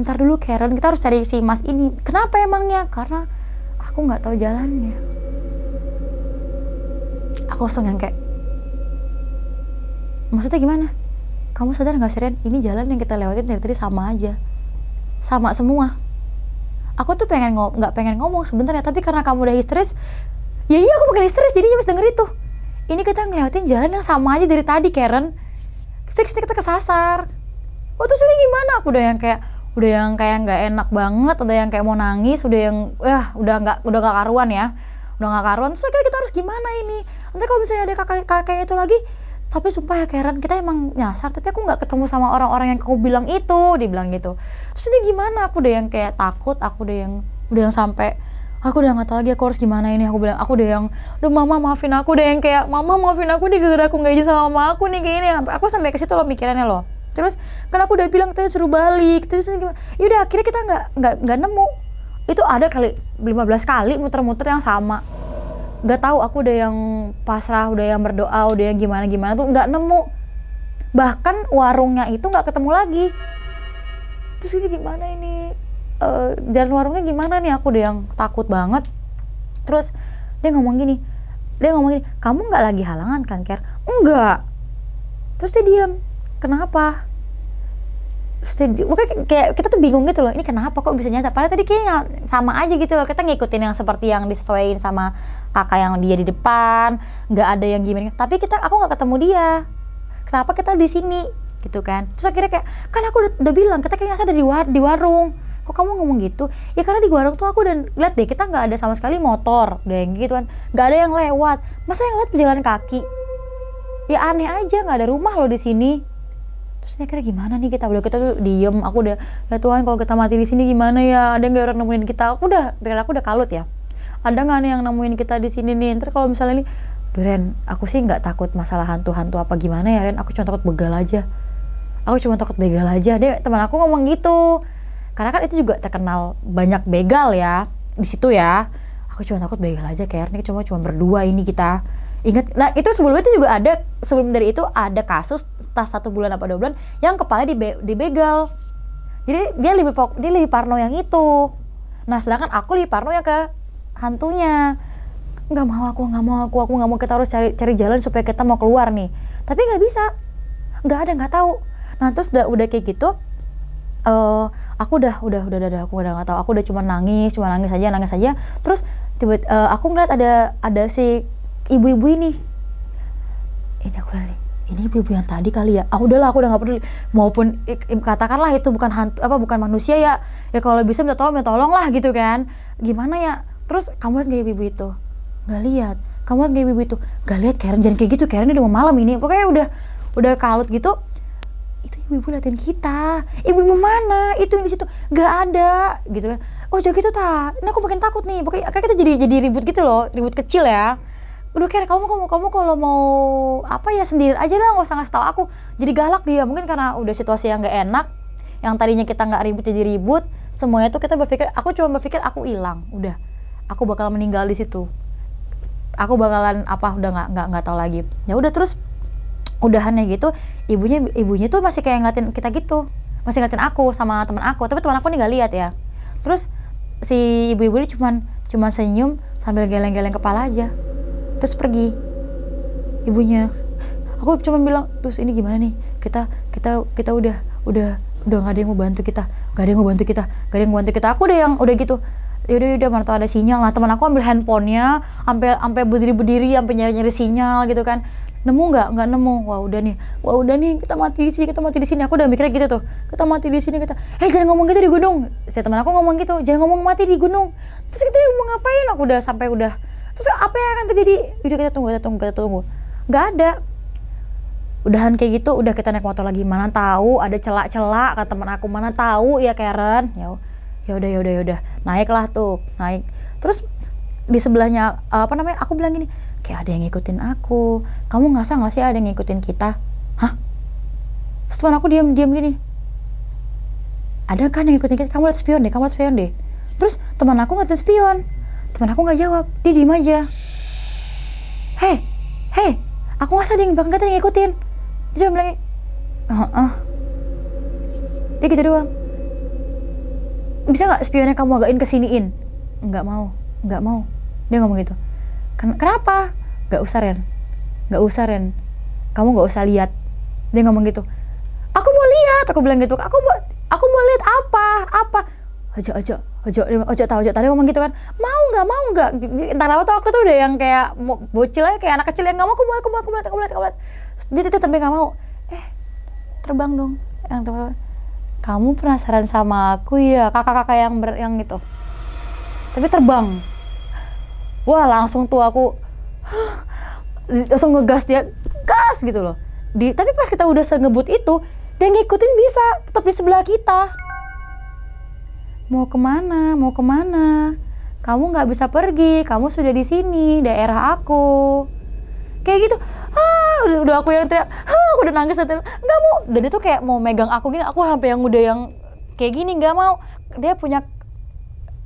Ntar dulu Karen, kita harus cari si Mas ini. Kenapa emangnya? Karena aku nggak tahu jalannya. Aku langsung yang kayak, maksudnya gimana? Kamu sadar nggak sih Ren? Ini jalan yang kita lewatin dari tadi sama aja, sama semua. Aku tuh nggak pengen ngomong sebenarnya, tapi karena kamu udah histeris, ya iya aku makin histeris jadinya pas denger itu. Ini kita ngelewatin jalan yang sama aja dari tadi Karen. Fix nih kita kesasar. Oh terus ini gimana? Aku udah yang kayak nggak enak banget, udah yang kayak mau nangis, udah yang udah nggak karuan ya, udah nggak karuan. Terus kita harus gimana ini? Nanti kalau misalnya ada kakak itu lagi, tapi sumpah ya Karen, kita emang nyasar, tapi aku nggak ketemu sama orang-orang yang kamu bilang itu, dibilang gitu. Terus ini gimana? Aku udah yang kayak takut, aku udah yang sampai aku udah nggak tahu lagi aku harus gimana ini. Aku bilang, aku udah yang, aduh mama maafin aku, udah yang kayak mama maafin aku nih gara-gara aku nggak izin sama mama aku nih kayak ini. Aku sampai ke situ loh mikirannya loh. Terus kan aku udah bilang kita suruh balik, terus gimana? Yaudah akhirnya kita nggak nemu. Itu ada kali 15 kali muter-muter yang sama. Gak tahu, aku udah yang pasrah, udah yang berdoa, udah yang gimana tuh nggak nemu. Bahkan warungnya itu nggak ketemu lagi. Terus ini gimana ini? Jalan warungnya gimana nih? Aku udah yang takut banget. Terus dia ngomong gini, kamu nggak lagi halangan kan Ker? Enggak. Terus dia diam. Kenapa? Kayak kita tuh bingung gitu loh, ini kenapa kok bisa nyasar? Padahal tadi kayaknya sama aja gitu loh, kita ngikutin yang seperti yang disesuaiin sama kakak yang dia di depan, nggak ada yang gimana. Tapi aku nggak ketemu dia, kenapa kita di sini gitu kan? Terus akhirnya kayak, kan aku udah bilang kita kayaknya nyasar di warung. Kok kamu ngomong gitu? Ya karena di warung tuh aku udah lihat deh, kita nggak ada sama sekali motor, udah yang gitu kan, nggak ada yang lewat. Masa yang lewat pejalan kaki? Ya aneh aja, nggak ada rumah loh di sini. Terus kira gimana nih kita tuh diem. Aku udah, ya Tuhan kalau kita mati di sini gimana ya? Ada nggak orang nemuin kita? Aku udah kalut ya. Ada nggak nih yang nemuin kita di sini nih? Ntar kalau misalnya nih, Ren, aku sih nggak takut masalah hantu-hantu apa gimana ya Ren? Aku cuma takut begal aja. Dia teman aku ngomong gitu. Karena kan itu juga terkenal banyak begal ya di situ ya. Aku cuma takut begal aja kayak ini cuma berdua ini kita. Ingat, nah itu sebelum dari itu ada kasus tas 1 bulan apa 2 bulan yang kepalanya dibegal. Jadi dia lebih parno yang itu. Nah sedangkan aku lebih parno yang ke hantunya. Nggak mau, kita harus cari jalan supaya kita mau keluar nih. Tapi nggak bisa, nggak tahu. Nah terus udah kayak gitu, aku udah nggak tahu. Aku udah cuma nangis aja. Terus tiba-tiba aku ngeliat ada si ibu-ibu ini aku bilang ini ibu-ibu yang tadi kali ya. Udahlah, aku udah nggak peduli. Maupun katakanlah itu bukan hantu bukan manusia ya kalau bisa minta tolong lah gitu kan. Gimana ya? Terus kamu lihat nggak ibu-ibu itu? Nggak lihat. Kamu lihat nggak ibu-ibu itu? Nggak lihat. Karen jangan kayak gitu. Karen udah mau malam ini. Pokoknya udah kalut gitu. Itu ibu-ibu liatin kita. Ibu-ibu mana? Itu yang di situ nggak ada gitu kan. Oh jadi gitu ini aku makin takut nih. Pokoknya kita jadi ribut gitu loh, ribut kecil ya. Udah Karen, kamu kalau mau apa ya sendiri aja lah, nggak usah ngasih tahu aku. Jadi galak dia, mungkin karena udah situasi yang nggak enak, yang tadinya kita nggak ribut jadi ribut. Semuanya tuh aku cuma berpikir aku hilang, udah aku bakal meninggal di situ. Aku bakalan udah nggak tahu lagi. Ya udah terus udahannya gitu, ibunya tuh masih kayak ngeliatin kita gitu, masih ngeliatin aku sama teman aku, tapi teman aku nih nggak lihat ya. Terus si ibu-ibu ini cuma senyum sambil geleng-geleng kepala aja. Terus pergi ibunya. Aku cuma bilang, terus ini gimana nih? Kita udah nggak ada yang mau bantu kita. Aku udah gitu. Yaudah mana tau ada sinyal. Nah teman aku ambil handphonenya, sampai berdiri, sampai nyari sinyal gitu kan. Nemu nggak nemu. Wah udah nih kita mati di sini. Aku udah mikirnya gitu tuh, kita mati di sini kita. Jangan ngomong gitu di gunung. Saya teman aku ngomong gitu, jangan ngomong mati di gunung. Terus kita mau ngapain? Aku udah terus apa yang akan terjadi? Udah kita tunggu. Nggak ada. Udahan kayak gitu, udah kita naik motor lagi. Mana tahu ada celak-celak, kata teman aku. Mana tahu ya Karen. Ya udah. Naik. Terus di sebelahnya aku bilang gini, kayak ada yang ngikutin aku. Kamu ngerasa nggak sih ada yang ngikutin kita? Hah? Terus teman aku diam gini. Ada kan yang ngikutin kita? Kamu lihat spion deh. Terus teman aku ngeliatin spion. Teman aku nggak jawab, dia diem aja. Hei, aku Aku nggak sadar, bahkan katanya ngikutin. Dia cuma bilang, dia gitu doang. Bisa nggak spionnya kamu agakin kesiniin? Nggak mau. Dia ngomong gitu. Kenapa? Nggak usah Ren. Kamu nggak usah lihat. Dia ngomong gitu. Aku mau lihat. Aku bilang gitu. Aku mau lihat apa? Ojo tahu tadi ngomong gitu kan. Mau nggak? Entah apa tuh aku tuh udah yang kayak bocil aja, kayak anak kecil yang nggak mau. Aku mau lihat. Dia tapi nggak mau. Terbang dong. Yang terbang. Kamu penasaran sama aku ya, kakak-kakak yang itu. Tapi terbang. Wah, langsung tuh aku langsung ngegas dia, gas gitu loh. Tapi pas kita udah sengebut itu, dia ngikutin bisa, tetap di sebelah kita. Mau kemana? Kamu nggak bisa pergi, kamu sudah di sini, daerah aku. Kayak gitu. Udah aku yang teriak, aku udah nangis nggak mau. Dan dia tuh kayak mau megang aku gini, aku sampai yang udah yang kayak gini nggak mau. Dia punya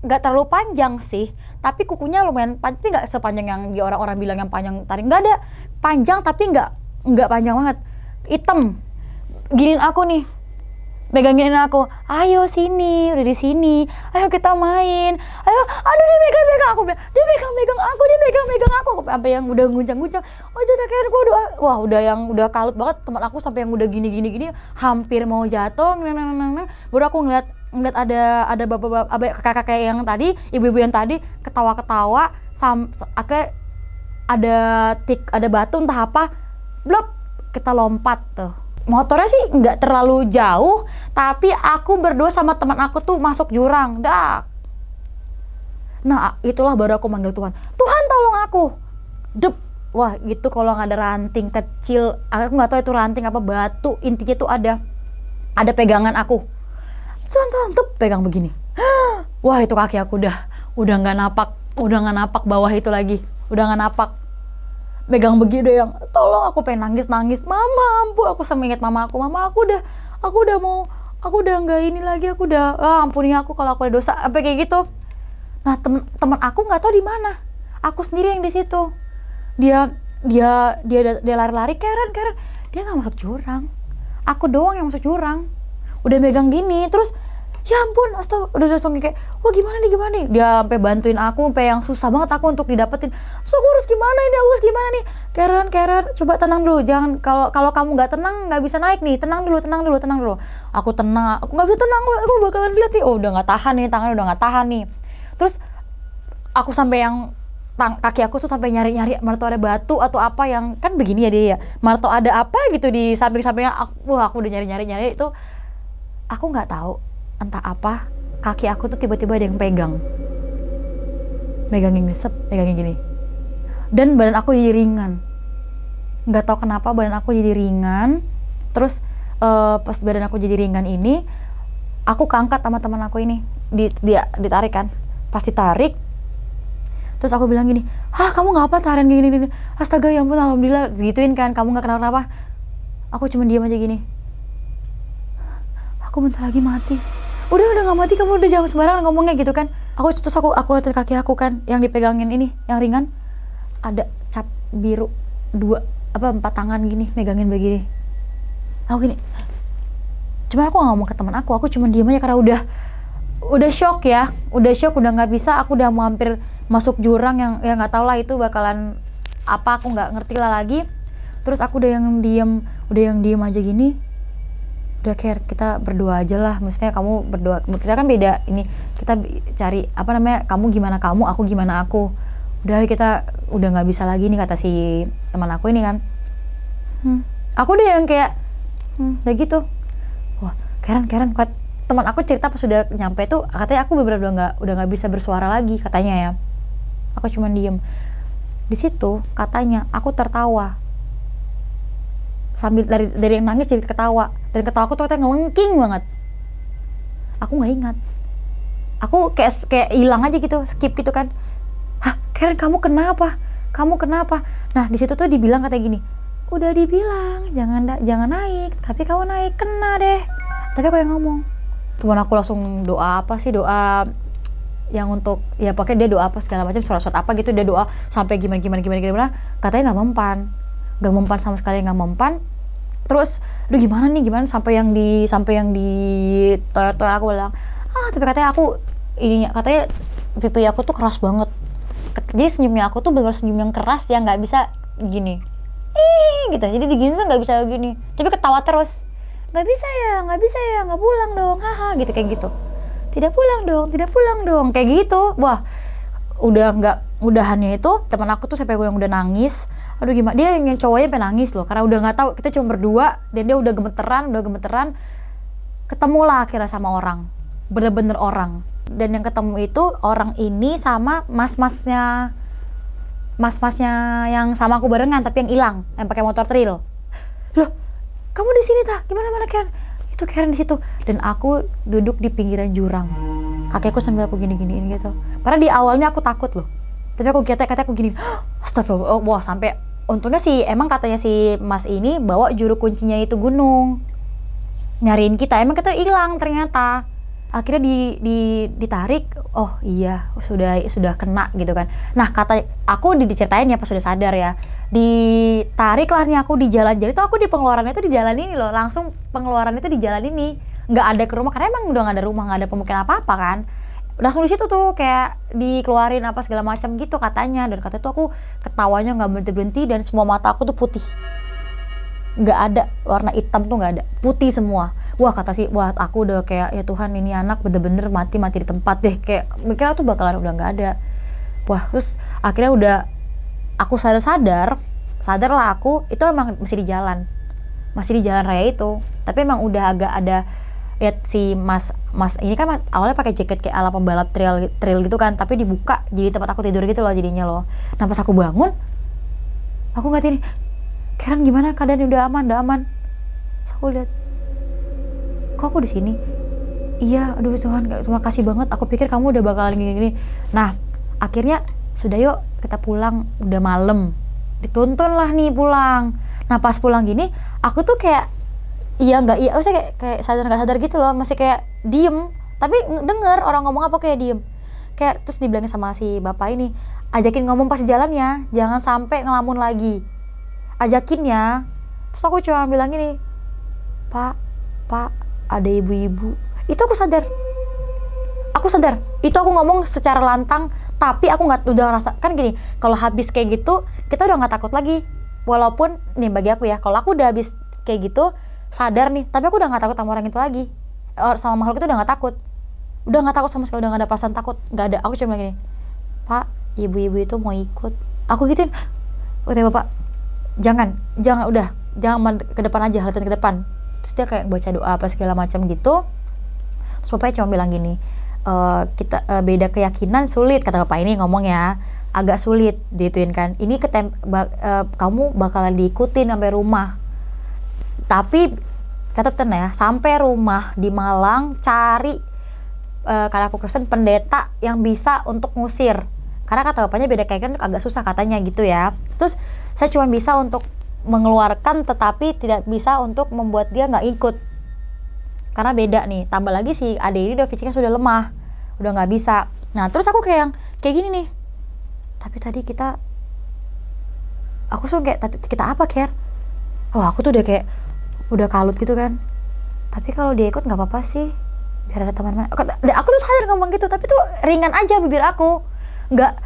nggak terlalu panjang sih, tapi kukunya lumayan panjang, tapi nggak sepanjang yang di orang-orang bilang yang panjang taring. Nggak ada, panjang tapi nggak panjang banget, hitam. Giniin aku nih, megangin aku, ayo sini, udah di sini, ayo kita main, aduh dia megang aku, dia megang aku, sampai yang udah guncang, oh jatuh kayak aku udah kalut banget. Teman aku sampai yang udah gini, hampir mau jatuh, baru aku ngeliat ada bapak-bapak, kakak-kakak yang tadi, ibu-ibu yang tadi ketawa-ketawa, akhirnya ada batu entah apa, blok, kita lompat tuh. Motornya sih nggak terlalu jauh, tapi aku berdua sama teman aku tuh masuk jurang, dak. Nah itulah baru aku manggil Tuhan tolong aku. Dep. Wah itu kalau nggak ada ranting kecil, aku nggak tahu itu ranting apa batu, intinya tuh ada pegangan aku. Tuhan tuh pegang begini. Wah itu kaki aku udah nggak napak bawah itu lagi, udah nggak napak. Megang begini deh yang tolong, aku pengen nangis, mama ampun, aku sama inget mama aku udah nggak ini lagi, aku udah ampuni aku kalau aku ada dosa, sampai kayak gitu. Nah teman aku nggak tahu di mana, aku sendiri yang di situ. Dia lari-lari, Karen, dia nggak masuk jurang, aku doang yang masuk jurang, udah megang gini, terus ya ampun, udah langsung kayak, wah gimana nih, dia sampai bantuin aku, sampai yang susah banget aku untuk didapetin. So aku harus gimana nih, Karen, coba tenang dulu, jangan, kalau kamu nggak tenang nggak bisa naik nih, tenang dulu. Aku tenang, aku nggak bisa tenang, aku bakalan lihat nih, udah nggak tahan nih, tangannya udah nggak tahan nih. Terus aku sampai yang kaki aku tuh sampai nyari marto ada batu atau apa yang kan begini ya dia ya, marto ada apa gitu di samping-sampingnya, aku udah nyari itu, aku nggak tahu entah apa, kaki aku tuh tiba-tiba ada yang megangin gini, dan badan aku jadi ringan, nggak tahu kenapa badan aku jadi ringan. Terus pas badan aku jadi ringan ini, aku keangkat sama teman aku ini, dia ditarik kan, pas ditarik, terus aku bilang gini, kamu nggak apa tahan gini, astaga ya ampun alhamdulillah, gituin kan, kamu nggak kenapa-kenapa. Aku cuma diam aja gini, aku bentar lagi mati. Udah nggak mati, kamu udah jangan sembarangan ngomongnya gitu kan. Aku lihat kaki aku kan yang dipegangin ini yang ringan, ada cap biru 4 tangan gini megangin begini. Aku gini, cuma aku nggak ngomong ke teman aku cuma diem aja karena udah shock, udah nggak bisa, aku udah mau hampir masuk jurang yang nggak tahu lah itu bakalan apa, aku nggak ngerti lah lagi. Terus aku udah yang diem aja gini. Udah kita berdoa aja lah, maksudnya kamu berdoa, kita kan beda ini, kita cari kamu gimana kamu, aku gimana aku. Udah kita udah nggak bisa lagi nih, kata si teman aku ini kan. Aku udah yang kayak udah gitu. Wah Karen, teman aku cerita pas sudah nyampe tuh katanya aku bener-bener udah nggak bisa bersuara lagi katanya ya. Aku cuma diem. Di situ katanya aku tertawa. Sambil dari yang nangis jadi ketawa, dan ketawa aku tuh katanya ngelengking banget. Aku nggak ingat, aku kayak hilang aja gitu, skip gitu kan. Karen kamu kenapa? Nah di situ tuh dibilang katanya gini, udah dibilang jangan naik, tapi kamu naik kena deh. Tapi aku yang ngomong, teman aku langsung doa yang untuk ya pakai dia doa apa segala macam, surat apa gitu, dia doa sampai gimana katanya nggak mempan. Gak mempan sama sekali, gak mempan. Terus, aduh gimana nih, gimana sampai yang di toilet aku bilang, tapi katanya katanya pipi aku tuh keras banget. Jadi senyumnya aku tuh bener-bener senyum yang keras yang nggak bisa gini, gitu. Jadi digini tuh nggak bisa gini, tapi ketawa terus. Nggak bisa ya, nggak pulang dong, haha, gitu kayak gitu. Tidak pulang dong, kayak gitu. Wah, udahannya itu teman aku tuh sampai gue yang udah nangis. Aduh gimana, dia yang cowoknya pengen nangis loh, karena udah nggak tahu, kita cuma berdua dan dia udah gemeteran. Ketemulah akhirnya sama orang, bener-bener orang. Dan yang ketemu itu orang ini sama mas-masnya yang sama aku barengan tapi yang hilang, yang pakai motor trail. Loh, kamu di sini tah? Gimana Karen? Itu Karen di situ. Dan aku duduk di pinggiran jurang. Kakekku sambil aku gini-giniin gitu. Padahal di awalnya aku takut loh. Tapi aku katanya aku gini, astagfirullah. Wah, sampai untungnya emang katanya si Mas ini bawa juru kuncinya itu gunung. Nyariin kita, emang kita hilang ternyata. Akhirnya ditarik, oh iya sudah kena gitu kan. Nah kata aku diceritain ya pas sudah sadar ya, ditarik lah nih aku di jalan. Jadi tuh aku di pengeluarannya itu di jalan ini loh, langsung pengeluaran itu di jalan ini, nggak ada ke rumah karena emang udah nggak ada rumah, nggak ada pemukiman apa kan. Langsung di situ tuh kayak dikeluarin apa segala macam gitu katanya. Dan katanya tuh aku ketawanya nggak berhenti dan semua mata aku tuh putih. Nggak ada warna hitam tuh, nggak ada, putih semua. Wah aku udah kayak ya Tuhan, ini anak bener-bener mati di tempat deh, kayak mikirnya tuh bakalan udah nggak ada. Wah, terus akhirnya udah aku sadarlah aku itu emang masih di jalan raya itu, tapi emang udah agak ada ya si mas ini kan awalnya pakai jaket kayak ala pembalap trail gitu kan, tapi dibuka jadi tempat aku tidur gitu loh jadinya loh. Nah pas aku bangun aku nggak ini, Karen gimana keadaan, udah aman. Terus aku lihat, kok aku di sini? Iya, aduh Tuhan, terima kasih banget. Aku pikir kamu udah bakalan gini-gini. Nah, akhirnya sudah yuk kita pulang, udah malam. Dituntun lah nih pulang. Nah pas pulang gini, aku tuh kayak maksudnya kayak sadar nggak sadar gitu loh, masih kayak diem. Tapi denger orang ngomong apa kayak diem. Kayak terus dibilangin sama si bapak ini, ajakin ngomong pas jalannya, jangan sampai ngelamun lagi. Ajakin ya. Terus aku cuma bilang gini, Pak, ada ibu-ibu. Itu aku sadar. Itu aku ngomong secara lantang, tapi aku udah ngerasa kan gini, kalau habis kayak gitu kita udah nggak takut lagi. Walaupun nih bagi aku ya, kalau aku udah habis kayak gitu sadar nih, tapi aku udah nggak takut sama orang itu lagi, sama makhluk itu udah nggak takut sama sekali, udah nggak ada perasaan takut, nggak ada. Aku cuma bilang gini, Pak, ibu-ibu itu mau ikut. Aku gituin, kata bapak, jangan ke depan aja, halatin ke depan. Terus dia kayak baca doa apa segala macam gitu. Terus bapaknya cuma bilang gini, kita beda keyakinan sulit, kata bapak ini ngomong ya, agak sulit dituin kan. Ini kamu bakalan diikutin sampai rumah. Tapi catatan ya, sampai rumah di Malang cari karena aku Kristen pendeta yang bisa untuk ngusir. Karena kata bapaknya beda keyakinan agak susah katanya gitu ya. Terus saya cuma bisa untuk mengeluarkan, tetapi tidak bisa untuk membuat dia nggak ikut karena beda nih. Tambah lagi si ade ini udah fisiknya sudah lemah, udah nggak bisa. Nah terus aku kayak gini nih, tapi tadi aku suka kayak, tapi kita apa Ker? Wah aku tuh udah kalut gitu kan. Tapi kalau dia ikut nggak apa-apa sih, biar ada teman-teman. Aku tuh sadar ngomong gitu, tapi tuh ringan aja bibir aku, nggak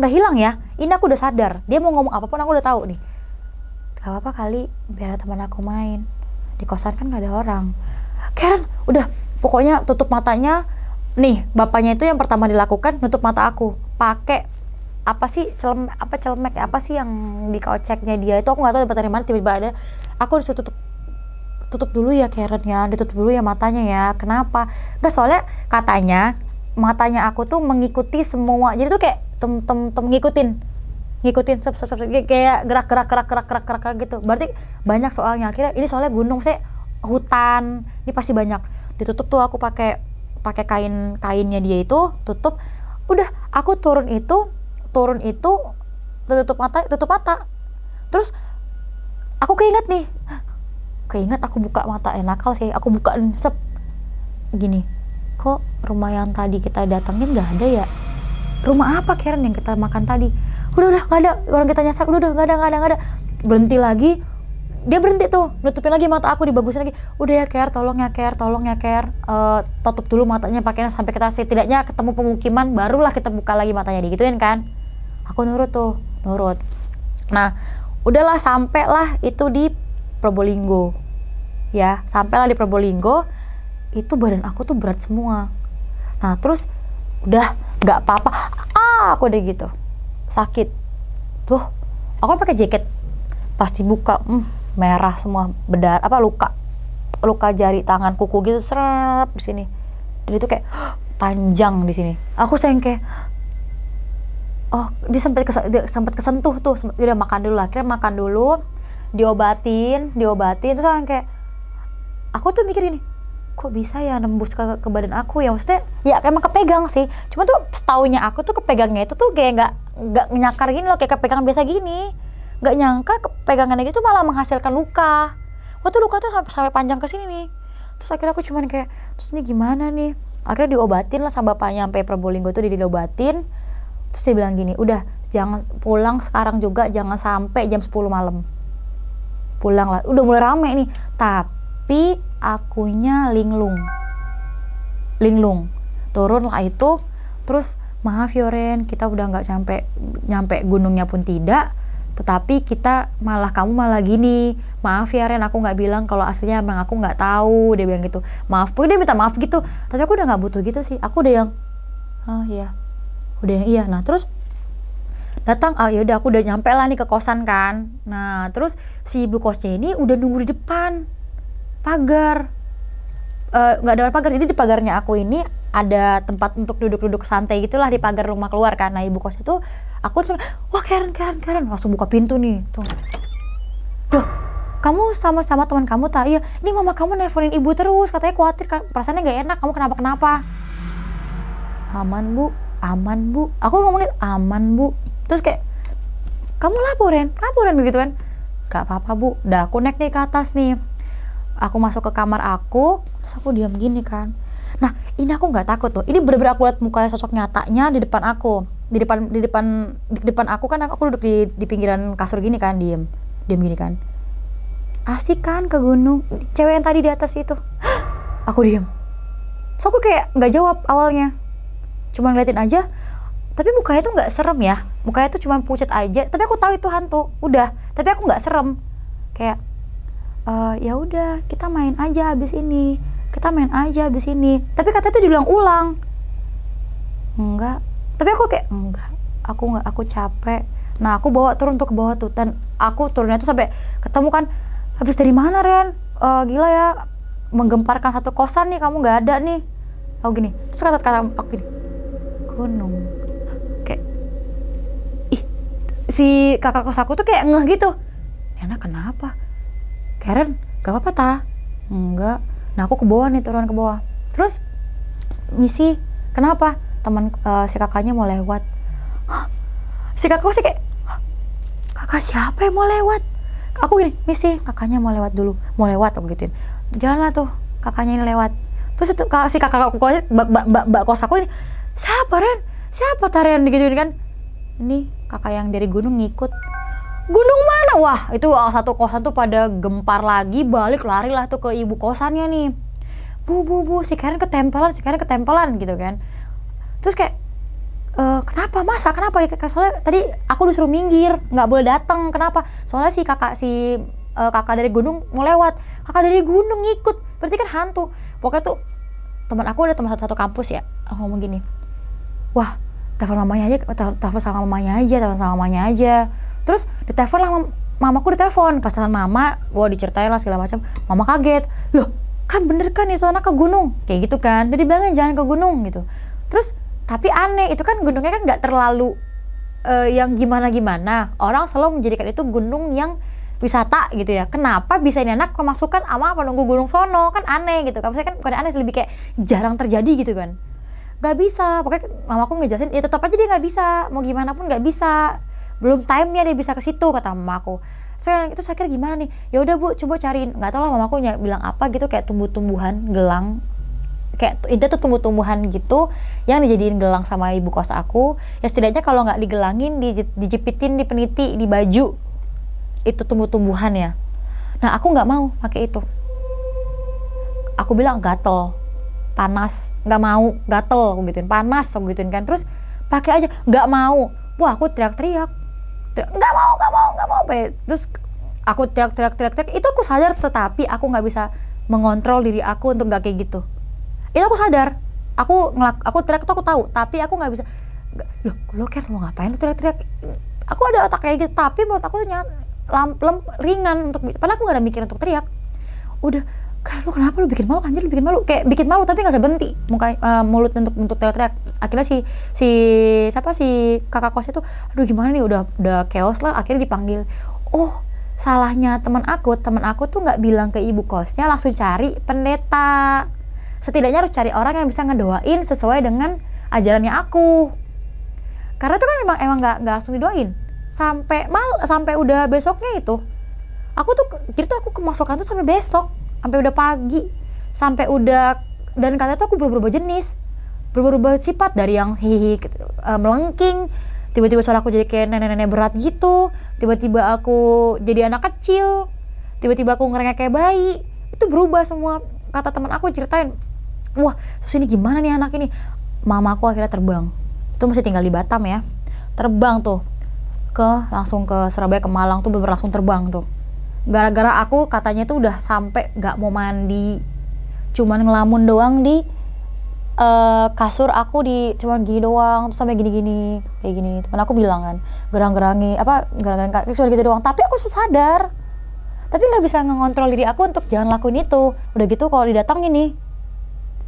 hilang ya. Ini aku udah sadar, dia mau ngomong apapun aku udah tahu nih. Gak apa-apa kali, biar teman aku main. Di kosan kan gak ada orang. Karen, udah, pokoknya tutup matanya. Nih, bapaknya itu yang pertama dilakukan, nutup mata aku. Pakai apa sih, celemek, apa sih yang di koceknya dia itu, aku gak tahu dapat dari mana, tiba-tiba ada. Aku disuruh tutup dulu ya Karen ya, ditutup dulu ya matanya ya. Kenapa? Gak, soalnya katanya matanya aku tuh mengikuti semua. Jadi tuh kayak ngikutin kayak gerak gitu. Berarti banyak soalnya. Akhirnya ini soalnya gunung, hutan, ini pasti banyak. Ditutup tuh aku pakai kainnya dia itu, tutup. Udah, aku turun itu tutup mata. Terus aku keinget aku buka mata, nakal sih. Aku buka gini. Kok rumah yang tadi kita datangin nggak ada ya? Rumah apa Karen yang kita makan tadi? Udah nggak ada. Orang kita nyasar, udah nggak ada. berhenti lagi, dia berhenti tuh, nutupin lagi mata aku, dibagusin lagi. Udah ya Ker, tolong ya Ker, tutup dulu matanya pakainya sampai kita setidaknya ketemu pemukiman, barulah kita buka lagi matanya, digituin kan. Aku nurut. Nah, udahlah sampailah itu di Probolinggo. Ya, sampailah di Probolinggo, itu badan aku tuh berat semua. Nah, terus udah nggak apa-apa. Aku udah gitu. Sakit. Tuh, aku pakai jaket. Pas dibuka, merah semua, luka jari tangan, kuku gitu, serap di sini. Dan itu kayak panjang di sini. Aku sayang kayak, dia sempat kesentuh tuh, dia udah makan dulu lah. Akhirnya makan dulu, diobatin, terus sayang kayak, aku tuh mikir gini, kok bisa ya nembus ke badan aku ya, maksudnya ya emang kepegang sih, cuma tuh setaunya aku tuh kepegangnya itu tuh kayak nggak nyakar gini loh, kayak kepegang biasa gini. Gak nyangka kepegangannya gitu malah menghasilkan luka. Tuh luka tuh sampai panjang ke sini nih. Terus akhirnya aku cuman kayak, terus ini gimana nih? Akhirnya diobatin lah sama bapaknya sampai Probolinggo tuh diobatin. Terus dia bilang gini, udah jangan pulang sekarang juga, jangan sampai jam 10 malam. Pulang lah, udah mulai rame nih. Tapi akunya linglung. Turun lah itu, terus maaf Yoren, kita udah nggak nyampe gunungnya pun tidak. Tetapi kamu malah gini, maaf ya Ren, aku nggak bilang kalau aslinya emang aku nggak tahu, dia bilang gitu. Maaf, dia minta maaf gitu, tapi aku udah nggak butuh gitu sih, aku udah yang, iya. Nah terus datang, yaudah aku udah nyampe lah nih ke kosan kan. Nah terus si ibu kosnya ini udah nunggu di depan pagar, nggak ada pagar, jadi di pagarnya aku ini ada tempat untuk duduk-duduk santai gitulah di pagar rumah keluar kan. Nah ibu kos itu, aku terus, wah Karen, langsung buka pintu nih, tuh. Loh, kamu sama teman kamu tak? Iya, ini mama kamu nelponin ibu terus, katanya khawatir, perasaannya nggak enak, kamu kenapa? Aman bu. Aku ngomongin aman bu. Terus kayak, kamu laporin gitu kan? Gak apa-apa bu, udah aku naik nih ke atas nih. Aku masuk ke kamar aku, terus aku diam gini kan. Nah, ini aku nggak takut tuh. Ini bener-bener aku lihat muka sosok nyatanya di depan aku. Di depan aku kan, aku duduk di pinggiran kasur gini kan, diam gini kan. Asik kan ke gunung. Cewek yang tadi di atas itu. Aku diam. So aku kayak nggak jawab awalnya. Cuma ngeliatin aja. Tapi mukanya tuh nggak serem ya. Mukanya tuh cuma pucat aja. Tapi aku tahu itu hantu. Udah. Tapi aku nggak serem. Kayak, ya udah kita main aja abis ini. Tapi katanya tuh diulang-ulang. Enggak. Tapi aku kayak enggak, aku capek. Nah aku turun ke bawah tuh, dan aku turunnya tuh sampai ketemu kan, habis dari mana Ren? Gila ya, menggemparkan satu kosan nih, kamu nggak ada nih. Aku gini, terus kata aku gini, gunung. Kayak, si kakak kos aku tuh kayak ngeh gitu. Enak kenapa? Karen, gak apa-apa ta? Enggak. Nah aku ke bawah nih, turun ke bawah. Terus misi, kenapa? Teman si kakaknya mau lewat. Si kakakku sih kayak, kakak siapa yang mau lewat? Aku gini, misi, kakaknya mau lewat dulu. Mau lewat, aku gituin. Jalanlah tuh, kakaknya ini lewat. Terus itu, si kakak aku, mbak kos aku ini, siapa Ren? Siapa Taren? Digituin kan. Ini kakak yang dari gunung ngikut. Gunung mana? Wah, itu satu kosan tuh pada gempar lagi, balik lari lah tuh ke ibu kosannya nih. Bu, si Karen ketempelan gitu kan. Terus kayak, kenapa? Kenapa? Soalnya tadi aku disuruh minggir, nggak boleh datang. Kenapa? Soalnya si kakak dari gunung mau lewat. Kakak dari gunung ngikut, berarti kan hantu. Pokoknya tuh, teman aku ada teman satu kampus ya, aku ngomong gini, wah, telepon sama mamanya aja. Terus ditelepon lah, mamaku ditelepon. Pas telepon mama, diceritain lah segala macam. Mama kaget, loh kan bener kan itu anak ke gunung, kayak gitu kan. Jadi bilangnya jangan ke gunung gitu. Terus tapi aneh, itu kan gunungnya kan nggak terlalu yang gimana. Orang selalu menjadikan itu gunung yang wisata gitu ya. Kenapa bisa ini anak kemasukan sama penunggu gunung sono, kan aneh gitu. Kalau saya kan bukan aneh, lebih kayak jarang terjadi gitu kan. Gak bisa, pokoknya mamaku ngejelasin, ya tetap aja dia nggak bisa, mau gimana pun nggak bisa. Belum time-nya dia bisa ke situ, kata mamaku. Itu saya kira gimana nih? Ya udah Bu, coba cariin. Nggak tahu lah mamaku bilang apa gitu, kayak tumbuh-tumbuhan gelang. Kayak itu tuh tumbuh-tumbuhan gitu yang dijadiin gelang sama ibu kos aku. Ya setidaknya kalau nggak digelangin, dijepitin di peniti, di baju. itu tumbuh-tumbuhan ya. Nah aku nggak mau pakai itu. Aku bilang gatel, panas, nggak mau, gatel aku gituin, panas aku gituin kan. Terus pakai aja, nggak mau. Wah aku teriak-teriak, nggak mau. Terus aku teriak. Itu aku sadar, tetapi aku nggak bisa mengontrol diri aku untuk nggak kayak gitu. Itu aku sadar. Aku teriak itu aku tahu, tapi aku nggak bisa. Lo Ker mau ngapain lo teriak-teriak? Aku ada otak kayak gitu, tapi menurut aku ringan untuk. Padahal aku nggak ada mikir untuk teriak. Udah, lu kenapa lu bikin malu, anjir lu bikin malu, kayak bikin malu tapi nggak bisa berhenti mulut untuk teriak-teriak. Akhirnya si kakak kos itu, aduh gimana nih, udah chaos lah. Akhirnya dipanggil. Oh salahnya teman aku tuh nggak bilang ke ibu kosnya, langsung cari pendeta. Setidaknya harus cari orang yang bisa ngedoain sesuai dengan ajarannya aku. Karena itu kan emang nggak langsung didoain. Sampai udah besoknya itu. Jadi aku kemasukan tuh sampai besok, sampai udah pagi, sampai udah, dan katanya tuh aku berubah sifat dari yang melengking, tiba-tiba suara aku jadi kayak nenek-nenek berat gitu, tiba-tiba aku jadi anak kecil, tiba-tiba aku ngerengek kayak bayi. Itu berubah semua. Kata teman aku ceritain, wah terus ini gimana nih anak ini. Mama aku akhirnya terbang, itu masih tinggal di Batam ya, terbang tuh langsung ke Surabaya, ke Malang tuh langsung terbang tuh. Gara-gara aku katanya tuh udah sampai nggak mau mandi, cuman ngelamun doang di kasur aku, di cuman gini doang, terus sampai gini kayak gini. Temen aku bilang kan, gerang-gerangin kaki suara gitu doang, tapi aku sadar, tapi nggak bisa ngontrol diri aku untuk jangan lakuin itu. Udah gitu kalau didatangin nih,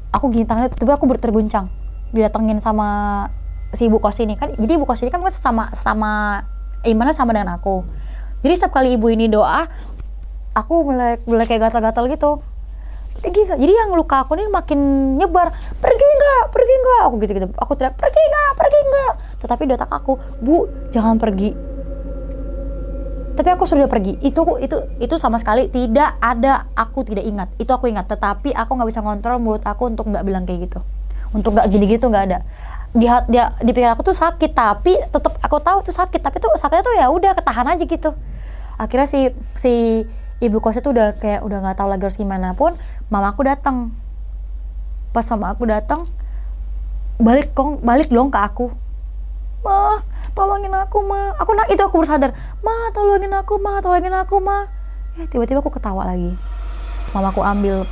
aku gini tangannya, tiba-tiba aku terguncang didatengin sama si ibu kos ini kan. Jadi ibu kos ini kan sama imannya sama dengan aku. Jadi setiap kali ibu ini doa, aku mulai kayak gatal-gatal gitu. Pergi nggak? Jadi yang luka aku ini makin nyebar. Pergi nggak? Aku gitu. Aku teriak, pergi nggak? Tetapi di otak aku, Bu, jangan pergi. Tapi aku sudah pergi. Itu sama sekali tidak ada. Aku tidak ingat. Itu aku ingat. Tetapi aku nggak bisa ngontrol mulut aku untuk nggak bilang kayak gitu. Untuk nggak gini tuh nggak ada. Di pikiran aku tuh sakit, tapi tetap aku tahu itu sakit. Tapi tuh sakitnya tuh ya udah ketahan aja gitu. Akhirnya si ibu kosnya tuh udah nggak tahu lagi harus gimana pun. Mama aku datang. Pas mama aku datang, balik dong ke aku. Ma, tolongin aku, Ma. Itu aku baru sadar. Ma, tolongin aku, Ma. Tiba-tiba aku ketawa lagi. Mamaku ambil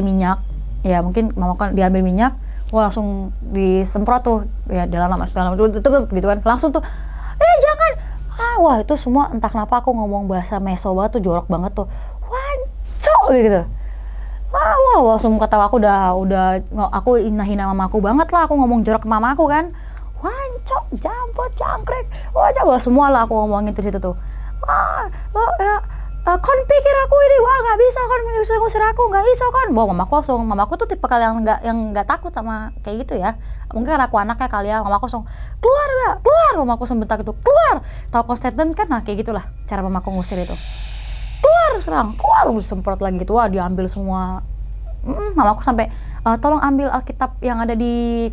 minyak. Ya mungkin mamaku diambil minyak. Wah langsung disemprot tuh. Ya dalam tutup gitu kan. Langsung tuh, jangan. Wah itu semua entah kenapa aku ngomong bahasa meso banget tuh, jorok banget tuh. Wancok gitu. Wah langsung ketawa aku aku hina mamaku banget lah. Aku ngomong jorok ke mamaku kan. Wancok, jampot, jangkrik, wah semua lah aku ngomongin terus itu tuh. Kon pikir aku ini, wah nggak bisa kon ngusir aku, nggak bisa kon. Mamaku tuh tipe kalian yang nggak takut sama kayak gitu ya. Mungkin karena aku anaknya kali ya. Mamaku langsung keluar. Mamaku sebentar gitu keluar. Tahu konstanten kan, nah kayak gitulah cara mamaku ngusir itu. Keluar, semprot lagi gitu. Wah diambil semua. Mamaku sampai tolong ambil Alkitab yang ada di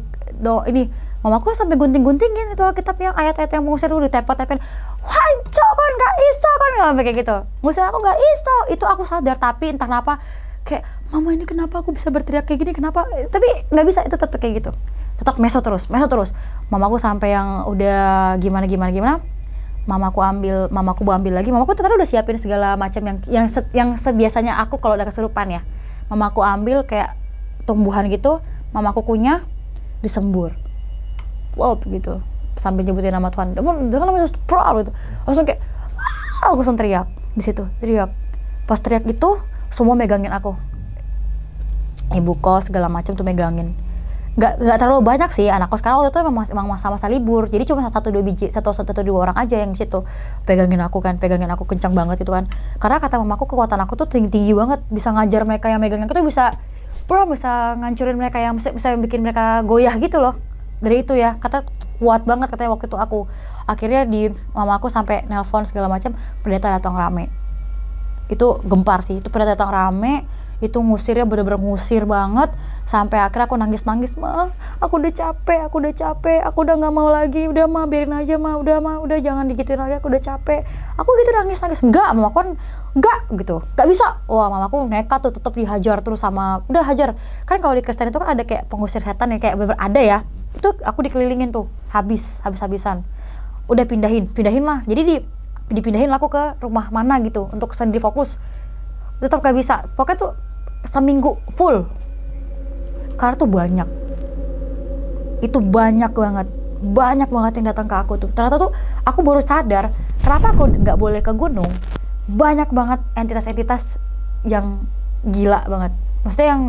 ini. Mamaku sampai gunting-guntingin itu Alkitab yang ayat-ayat yang mengusir tuh, ditepet-tepet. Wancok kon, gak iso kon, sampai kayak gitu. Ngusir aku gak iso. Itu aku sadar, tapi entah kenapa kayak, mama ini kenapa aku bisa berteriak kayak gini, kenapa? Tapi nggak bisa, itu tetap kayak gitu. Tetap meso terus. Mamaku sampai yang udah gimana. Mamaku ambil lagi. Mamaku ternyata udah siapin segala macam yang sebiasanya aku kalau udah kesurupan ya. Mamaku ambil kayak tumbuhan gitu, mamaku kunyah, disembur. Wow gitu, sambil nyebutin nama Tuhan. Dengan nama Yesus, gitu. Langsung kayak, aku langsung teriak di situ, Pas teriak itu, semua megangin aku. Ibu kos segala macam tuh megangin. Nggak terlalu banyak sih anak kos, karena waktu itu memang masa-masa libur. Jadi cuma satu dua orang aja yang di situ pegangin aku kencang banget itu kan. Karena kata mamaku kekuatan aku tuh tinggi banget, bisa ngajar mereka yang megangin aku tuh bisa ngancurin mereka, yang bisa bikin mereka goyah gitu loh. Dari itu ya, kata kuat banget katanya waktu itu aku. Akhirnya mama aku sampai nelpon segala macam, pendeta datang rame. itu gempar sih. Itu pada datang rame, itu ngusirnya bener-bener ngusir banget, sampai akhirnya aku nangis-nangis, "Ma, aku udah capek, aku udah nggak mau lagi, udah Ma, biarin aja Ma, udah jangan digituin lagi, aku udah capek." Aku gitu nangis-nangis, enggak, mama aku kan enggak gitu, nggak bisa. Wah, mamaku nekat tuh, tetap dihajar terus sama, udah hajar. Kan kalau di Kristen itu kan ada kayak pengusir setan ya, kayak bener ada ya. Itu aku dikelilingin tuh, habis-habisan. Udah pindahin lah. Jadi dipindahin lah aku ke rumah mana gitu untuk sendiri fokus. Tetap gak bisa. Pokoknya tuh seminggu full. Karena tuh banyak. Itu banyak banget yang datang ke aku tuh. Ternyata tuh aku baru sadar kenapa aku nggak boleh ke gunung. Banyak banget entitas-entitas yang gila banget. Maksudnya yang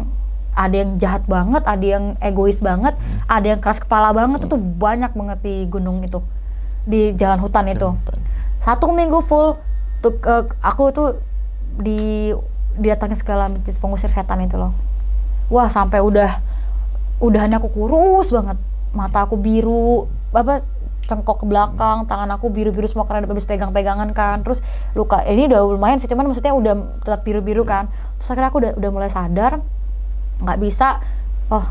ada yang jahat banget, ada yang egois banget, ada yang keras kepala banget. Itu tuh banyak banget di gunung itu, di jalan hutan itu. 1 minggu full tuh aku tuh didatangi segala pengusir setan itu loh. Wah, sampai udahannya aku kurus banget, mata aku biru, cengkok ke belakang, tangan aku biru-biru semua karena habis pegang-pegangan kan. Terus luka ini udah lumayan sih, cuman maksudnya udah tetap biru-biru kan. Terus akhirnya aku udah mulai sadar nggak bisa,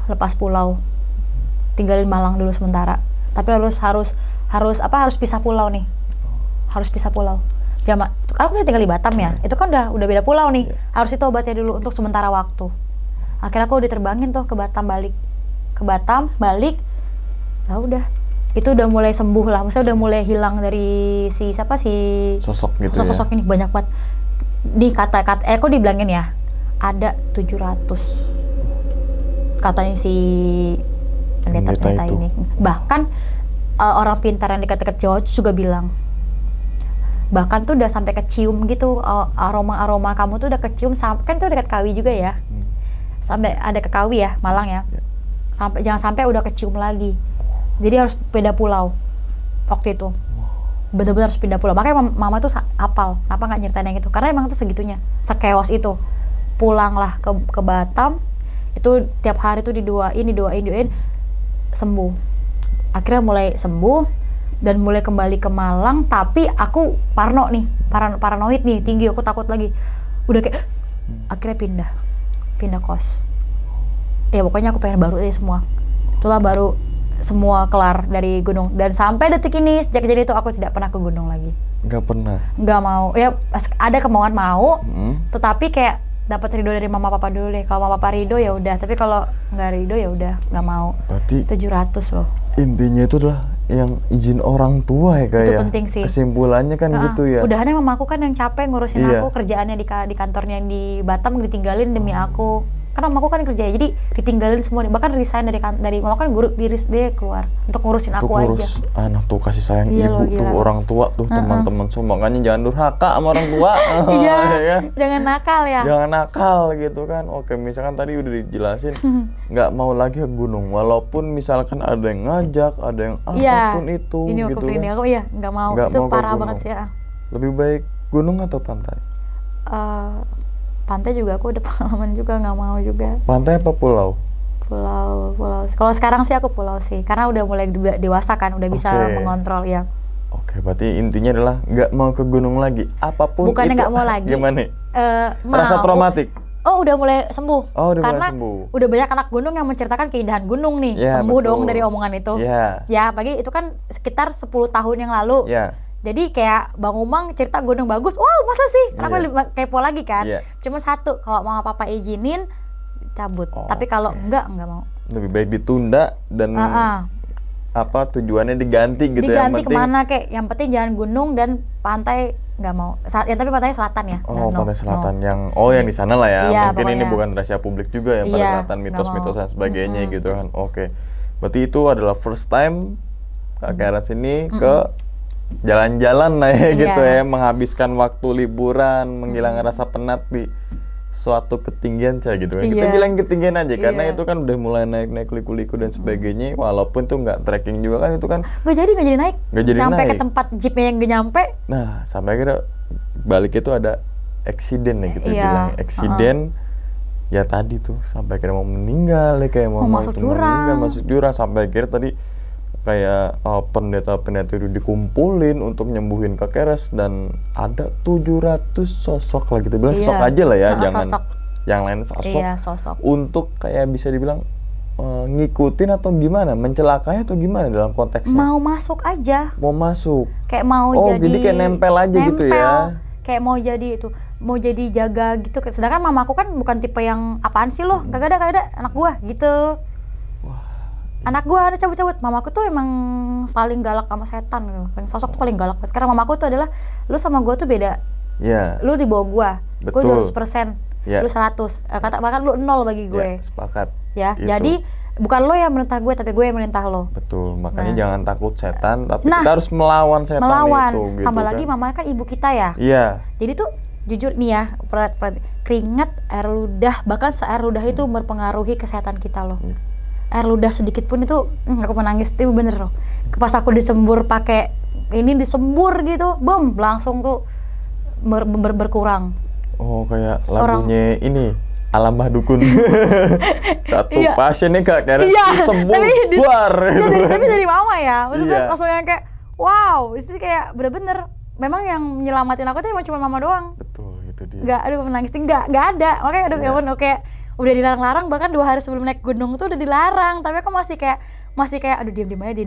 lepas pulau, tinggalin Malang dulu sementara. Tapi harus pisah pulau nih, harus pisah pulau. Aku bisa tinggal di Batam ya, itu kan udah beda pulau nih. Harus itu obatnya dulu untuk sementara waktu. Akhirnya aku diterbangin tuh ke Batam balik. Lah udah, itu udah mulai sembuh lah, maksudnya udah mulai hilang dari sosok gitu sosok ini banyak banget. Di kata-kata aku dibilangin ya, ada 700 katanya si pendeta ini. Bahkan orang pintar yang dekat-dekat Jawa juga bilang, bahkan tuh udah sampai kecium gitu, aroma kamu tuh udah kecium, kan tuh dekat Kawi juga ya, sampai ada ke Kawi ya, Malang ya, jangan sampai udah kecium lagi. Jadi harus beda pulau waktu itu, benar-benar harus pindah pulau. Makanya mama tuh hafal, kenapa nggak nyeritain yang itu, karena emang tuh segitunya, sekeos itu. Pulanglah ke Batam, itu tiap hari tuh didoain, sembuh. Akhirnya mulai sembuh dan mulai kembali ke Malang, tapi aku paranoid nih, tinggi, aku takut lagi. Udah kayak akhirnya pindah kos. Ya pokoknya aku pengen baru aja semua. Itulah baru semua kelar dari gunung, dan sampai detik ini sejak kejadian itu aku tidak pernah ke gunung lagi. Nggak pernah. Nggak mau. Ya ada kemauan mau, tetapi kayak dapat ridho dari mama papa dulu deh. Kalau mama papa ridho ya udah, tapi kalau nggak ridho ya udah nggak mau. Berarti 700 loh. Intinya itu adalah yang izin orang tua ya kayak. Itu penting sih. Kesimpulannya kan gitu ya. Udahannya mamaku kan yang capek ngurusin aku, kerjaannya di kantornya yang di Batam ditinggalin demi aku. Karena mamaku kan kerja, jadi ditinggalin semua, bahkan resign dari mama kan guru dia keluar untuk ngurusin aku aja. Anak tuh kasih sayang ibu tuh, orang tua tuh, teman-teman semua. Makanya jangan durhaka sama orang tua. Iya, ya. Jangan nakal ya. Jangan nakal gitu kan. Oke, misalkan tadi udah dijelasin nggak mau lagi ke gunung, walaupun misalkan ada yang ngajak, ada yang apapun itu ini gitu kan. Ini aku nggak mau. Itu parah banget sih ya. Lebih baik gunung atau pantai? Pantai juga aku udah pengalaman juga, nggak mau juga. Pantai apa pulau? Pulau. Kalau sekarang sih aku pulau sih, karena udah mulai dewasa kan, udah bisa mengontrol ya. Oke, berarti intinya adalah nggak mau ke gunung lagi, apapun. Bukannya nggak mau lagi. Gimana? Rasa traumatik. Udah mulai sembuh. Karena udah banyak anak gunung yang menceritakan keindahan gunung nih. Sembuh betul. Dong dari omongan itu. Ya, pagi itu kan sekitar 10 tahun yang lalu. Jadi kayak Bang Umang cerita gunung bagus, wow masa sih? Kenapa kepo lagi kan? Cuma satu, kalau mama papa izinin cabut. Tapi kalau enggak mau. Lebih baik ditunda dan tujuannya diganti gitu ya. Diganti kemana kek? Yang penting jangan gunung dan pantai nggak mau. Tapi pantainya selatan ya. Pantai selatan yang di sana lah ya. Mungkin pokoknya. Ini bukan rahasia publik juga ya, pantai selatan, mitos-mitos dan sebagainya gitu kan. Oke. Berarti itu adalah first time Kak Karen sini ke jalan-jalan lah ya gitu ya, menghabiskan waktu liburan, menghilangkan rasa penat di suatu ketinggian saja gitu kan. Kita bilang ketinggian aja karena itu kan udah mulai naik liku-liku dan sebagainya, walaupun tuh nggak trekking juga kan, itu kan nggak jadi naik. Sampai ke tempat jeepnya yang nggak nyampe. Nah, sampai akhirnya balik itu ada eksiden ya kita bilang. Eksiden ya tadi tuh sampai akhirnya mau meninggal ya, kayak mau masuk jurang sampai akhirnya tadi kayak pendeta-pendeta itu dikumpulin untuk nyembuhin Kak Keres, dan ada 700 sosok lah, gitu bilang Iya. sosok aja lah ya, jangan Sosok. yang lain sosok. Iya, sosok. Untuk kayak bisa dibilang ngikutin atau gimana, mencelakai atau gimana dalam konteksnya? Mau masuk aja, Mau masuk. kayak mau Oh, jadi jadi kayak nempel aja gitu ya. Kayak mau jadi itu, mau jadi jaga gitu. Sedangkan mamaku kan bukan tipe yang apaan sih lo, kagak ada anak gua gitu. Anak gua ada cabut-cabut. Mamaku tuh emang paling galak sama setan gitu. Sosok tuh paling galak banget. Karena mamaku tuh adalah, lu sama gua tuh beda. Iya. Lu di bawah gua. Gua Betul. 200%. Ya. Lu 100. Kata bahkan lu 0 bagi gue. Ya, sepakat. Ya, Itu. jadi bukan lo yang merintah gue, tapi gue yang merintah lo. Betul, makanya Nah. jangan takut setan, tapi Nah, kita harus melawan setan Melawan. itu. Gitu Tambah kan. lagi mama kan ibu kita ya. Iya. Jadi tuh jujur nih ya, keringat, air ludah, bahkan air ludah itu mempengaruhi kesehatan kita loh. Iya. Air ludah sedikit pun itu, aku menangis, itu bener loh. Pas aku disembur pakai ini, disembur gitu, boom, langsung tuh berkurang. Oh, kayak lagunya ini Alam Bah Dukun. Satu Iya. pasien nih Kak Keres Iya, sembuh tapi buar. tapi dari mama ya, maksudnya Iya. langsung yang kayak wow, itu kayak bener-bener memang yang nyelamatin aku tuh emang cuma mama doang. Betul, itu dia. Nggak, aduh menangis, nggak ada. Makanya aduh Iya. ya ampun, kayak udah dilarang-larang, bahkan 2 hari sebelum naik gunung tuh udah dilarang, tapi aku masih kayak aduh diem aja,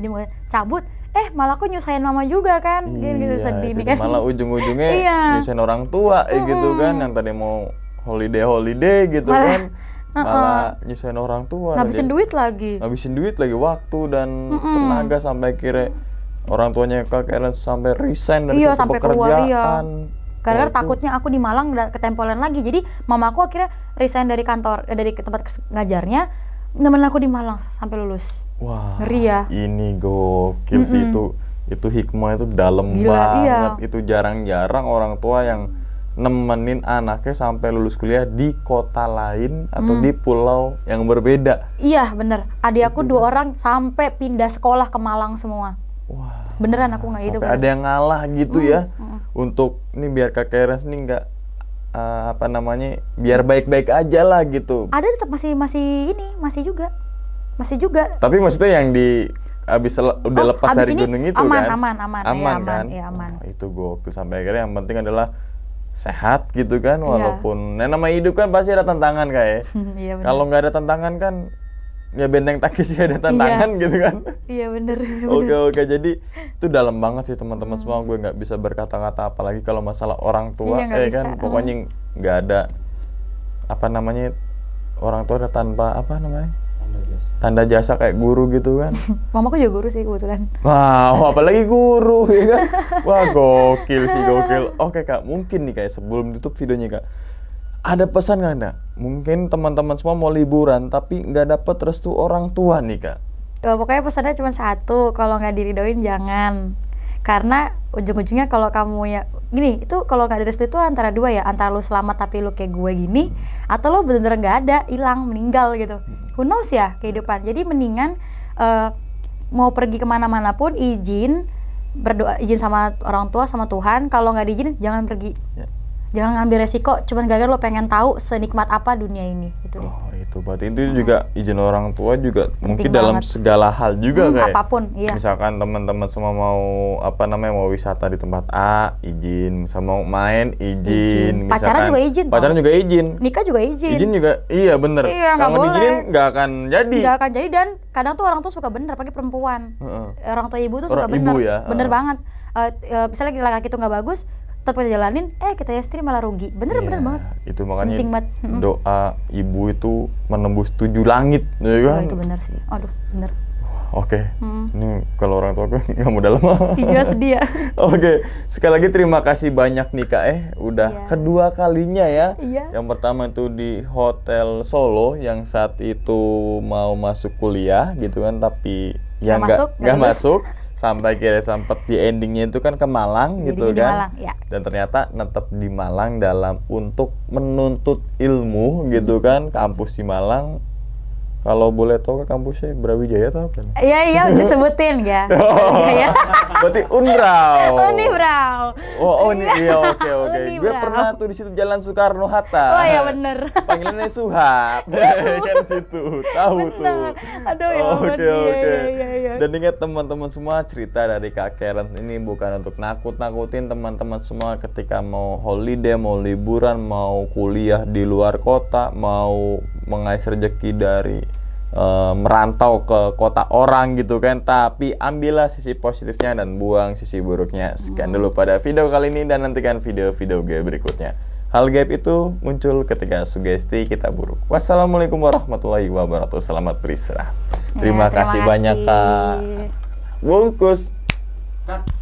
cabut, malah aku nyusahin mama juga kan, gitu sedih itu nih kan. malah ujung-ujungnya Iya. nyusahin orang tua gitu kan, yang tadi mau holiday gitu kan, malah nyusahin orang tua. Ngabisin Jadi, duit lagi. ngabisin duit lagi, waktu dan tenaga, sampai kira orang tuanya Kak Keres sampai resign dari Iya, satu sampai keluar, pekerjaan. Karena Oh, itu- takutnya aku di Malang ketempelan lagi. Jadi mamaku akhirnya resign dari kantor, dari tempat ngajarnya, nemenin aku di Malang sampai lulus. Wah, Ngeri ya. ini gokil sih, itu hikmah itu dalam Gila, banget. iya. Itu jarang-jarang orang tua yang nemenin anaknya sampai lulus kuliah di kota lain atau di pulau yang berbeda. Iya bener, adik aku 2 orang sampai pindah sekolah ke Malang semua. Wah, Beneran aku nggak itu. sampai ada yang ngalah gitu ya. Untuk ini biar Kak Keres nih nggak biar baik-baik aja lah gitu. Ada tetap masih juga. Tapi maksudnya yang udah lepas abis dari ini gunung itu aman, kan? aman, iya, kan? iya, aman. Oh, itu gokil, sampai akhirnya yang penting adalah sehat gitu kan, walaupun namanya hidup kan pasti ada tantangan kayak. Iya bener. Kalau nggak ada tantangan kan ya Benteng Takis ya ada tantangan gitu kan. Iya bener. Oke, jadi itu dalam banget sih teman-teman semua. Gue nggak bisa berkata-kata apalagi kalau masalah orang tua, Iya, nggak bisa. kan pokoknya nggak ada orang tua ada tanpa tanda jasa kayak guru gitu kan. Mamaku juga guru sih kebetulan. Wow, apalagi guru ya kan. Wah, gokil sih, gokil. Oke Kak, mungkin nih kayak sebelum tutup videonya Kak, ada pesan nggak Kak? Mungkin teman-teman semua mau liburan tapi nggak dapet restu orang tua nih Kak. Pokoknya pesannya cuma satu, kalau nggak diridoin jangan. Karena ujung-ujungnya kalau kamu ya gini, itu kalau nggak ada restu itu antara 2 ya, antara lu selamat tapi lu kayak gue gini, atau lu bener-bener nggak ada, hilang, meninggal gitu. Who knows ya kehidupan. Jadi mendingan mau pergi kemana-mana pun izin, berdoa, izin sama orang tua, sama Tuhan. Kalau nggak diizinin jangan pergi. Ya. Jangan ngambil resiko, cuman gara-gara lo pengen tahu senikmat apa dunia ini gitu. Oh, itu berarti itu juga izin orang tua juga mungkin dalam banget. segala hal juga kayak. Apapun, iya. Misalkan teman-teman semua mau mau wisata di tempat A, izin, sama mau main izin. Pacaran juga izin, tau. Pacaran juga izin. Nikah juga izin. Izin juga, iya bener. Iya, nggak Kalau boleh. izinin nggak akan jadi. Nggak akan jadi, dan kadang tuh orang tuh suka bener, apalagi perempuan. Orang tua ibu tuh suka Orang ibu bener, ya, bener banget. Misalnya laki-laki tuh nggak bagus, tetap kita jalanin, kita istri malah rugi. Bener Iya, banget. Itu makanya Penting banget. doa ibu itu menembus 7 langit, ya Oh, kan? itu bener sih. Aduh, bener. Oke, ini kalau orang tua gue nggak mau dalam. Iya, sedih ya. Oke, sekali lagi terima kasih banyak nih Kak, udah Iya. kedua kalinya ya. Iya. Yang pertama itu di Hotel Solo, yang saat itu mau masuk kuliah gitu kan, tapi ya Nggak nggak lulus. masuk. Sampai kira sempet di endingnya itu kan ke Malang gitu Jadinya di kan. Malang, ya. Dan ternyata netep di Malang untuk menuntut ilmu gitu kan, kampus di Malang. Kalau boleh tahu ke kampusnya Brawijaya atau apa? Iya, disebutin ya. Brawijaya. Berarti Unbrau. Unibrau. Oh, ini iya, oke. Gue Unibrau. pernah tuh di situ Jalan Soekarno Hatta. Oh iya bener. Panggilannya Suhab. Kan situ. Tahu tuh. Aduh ya ampun. Oke. Iya. Dan ingat teman-teman semua, cerita dari Kak Karen ini bukan untuk nakut-nakutin teman-teman semua ketika mau holiday, mau liburan, mau kuliah di luar kota, mau mengais rezeki dari merantau ke kota orang gitu kan. Tapi ambillah sisi positifnya dan buang sisi buruknya. Sekian dulu pada video kali ini dan nantikan video-video gue berikutnya. Hal gaib itu muncul ketika sugesti kita buruk. Wassalamualaikum warahmatullahi wabarakatuh. Selamat beristirahat. Terima kasih banyak Kak. Bungkus. Cut.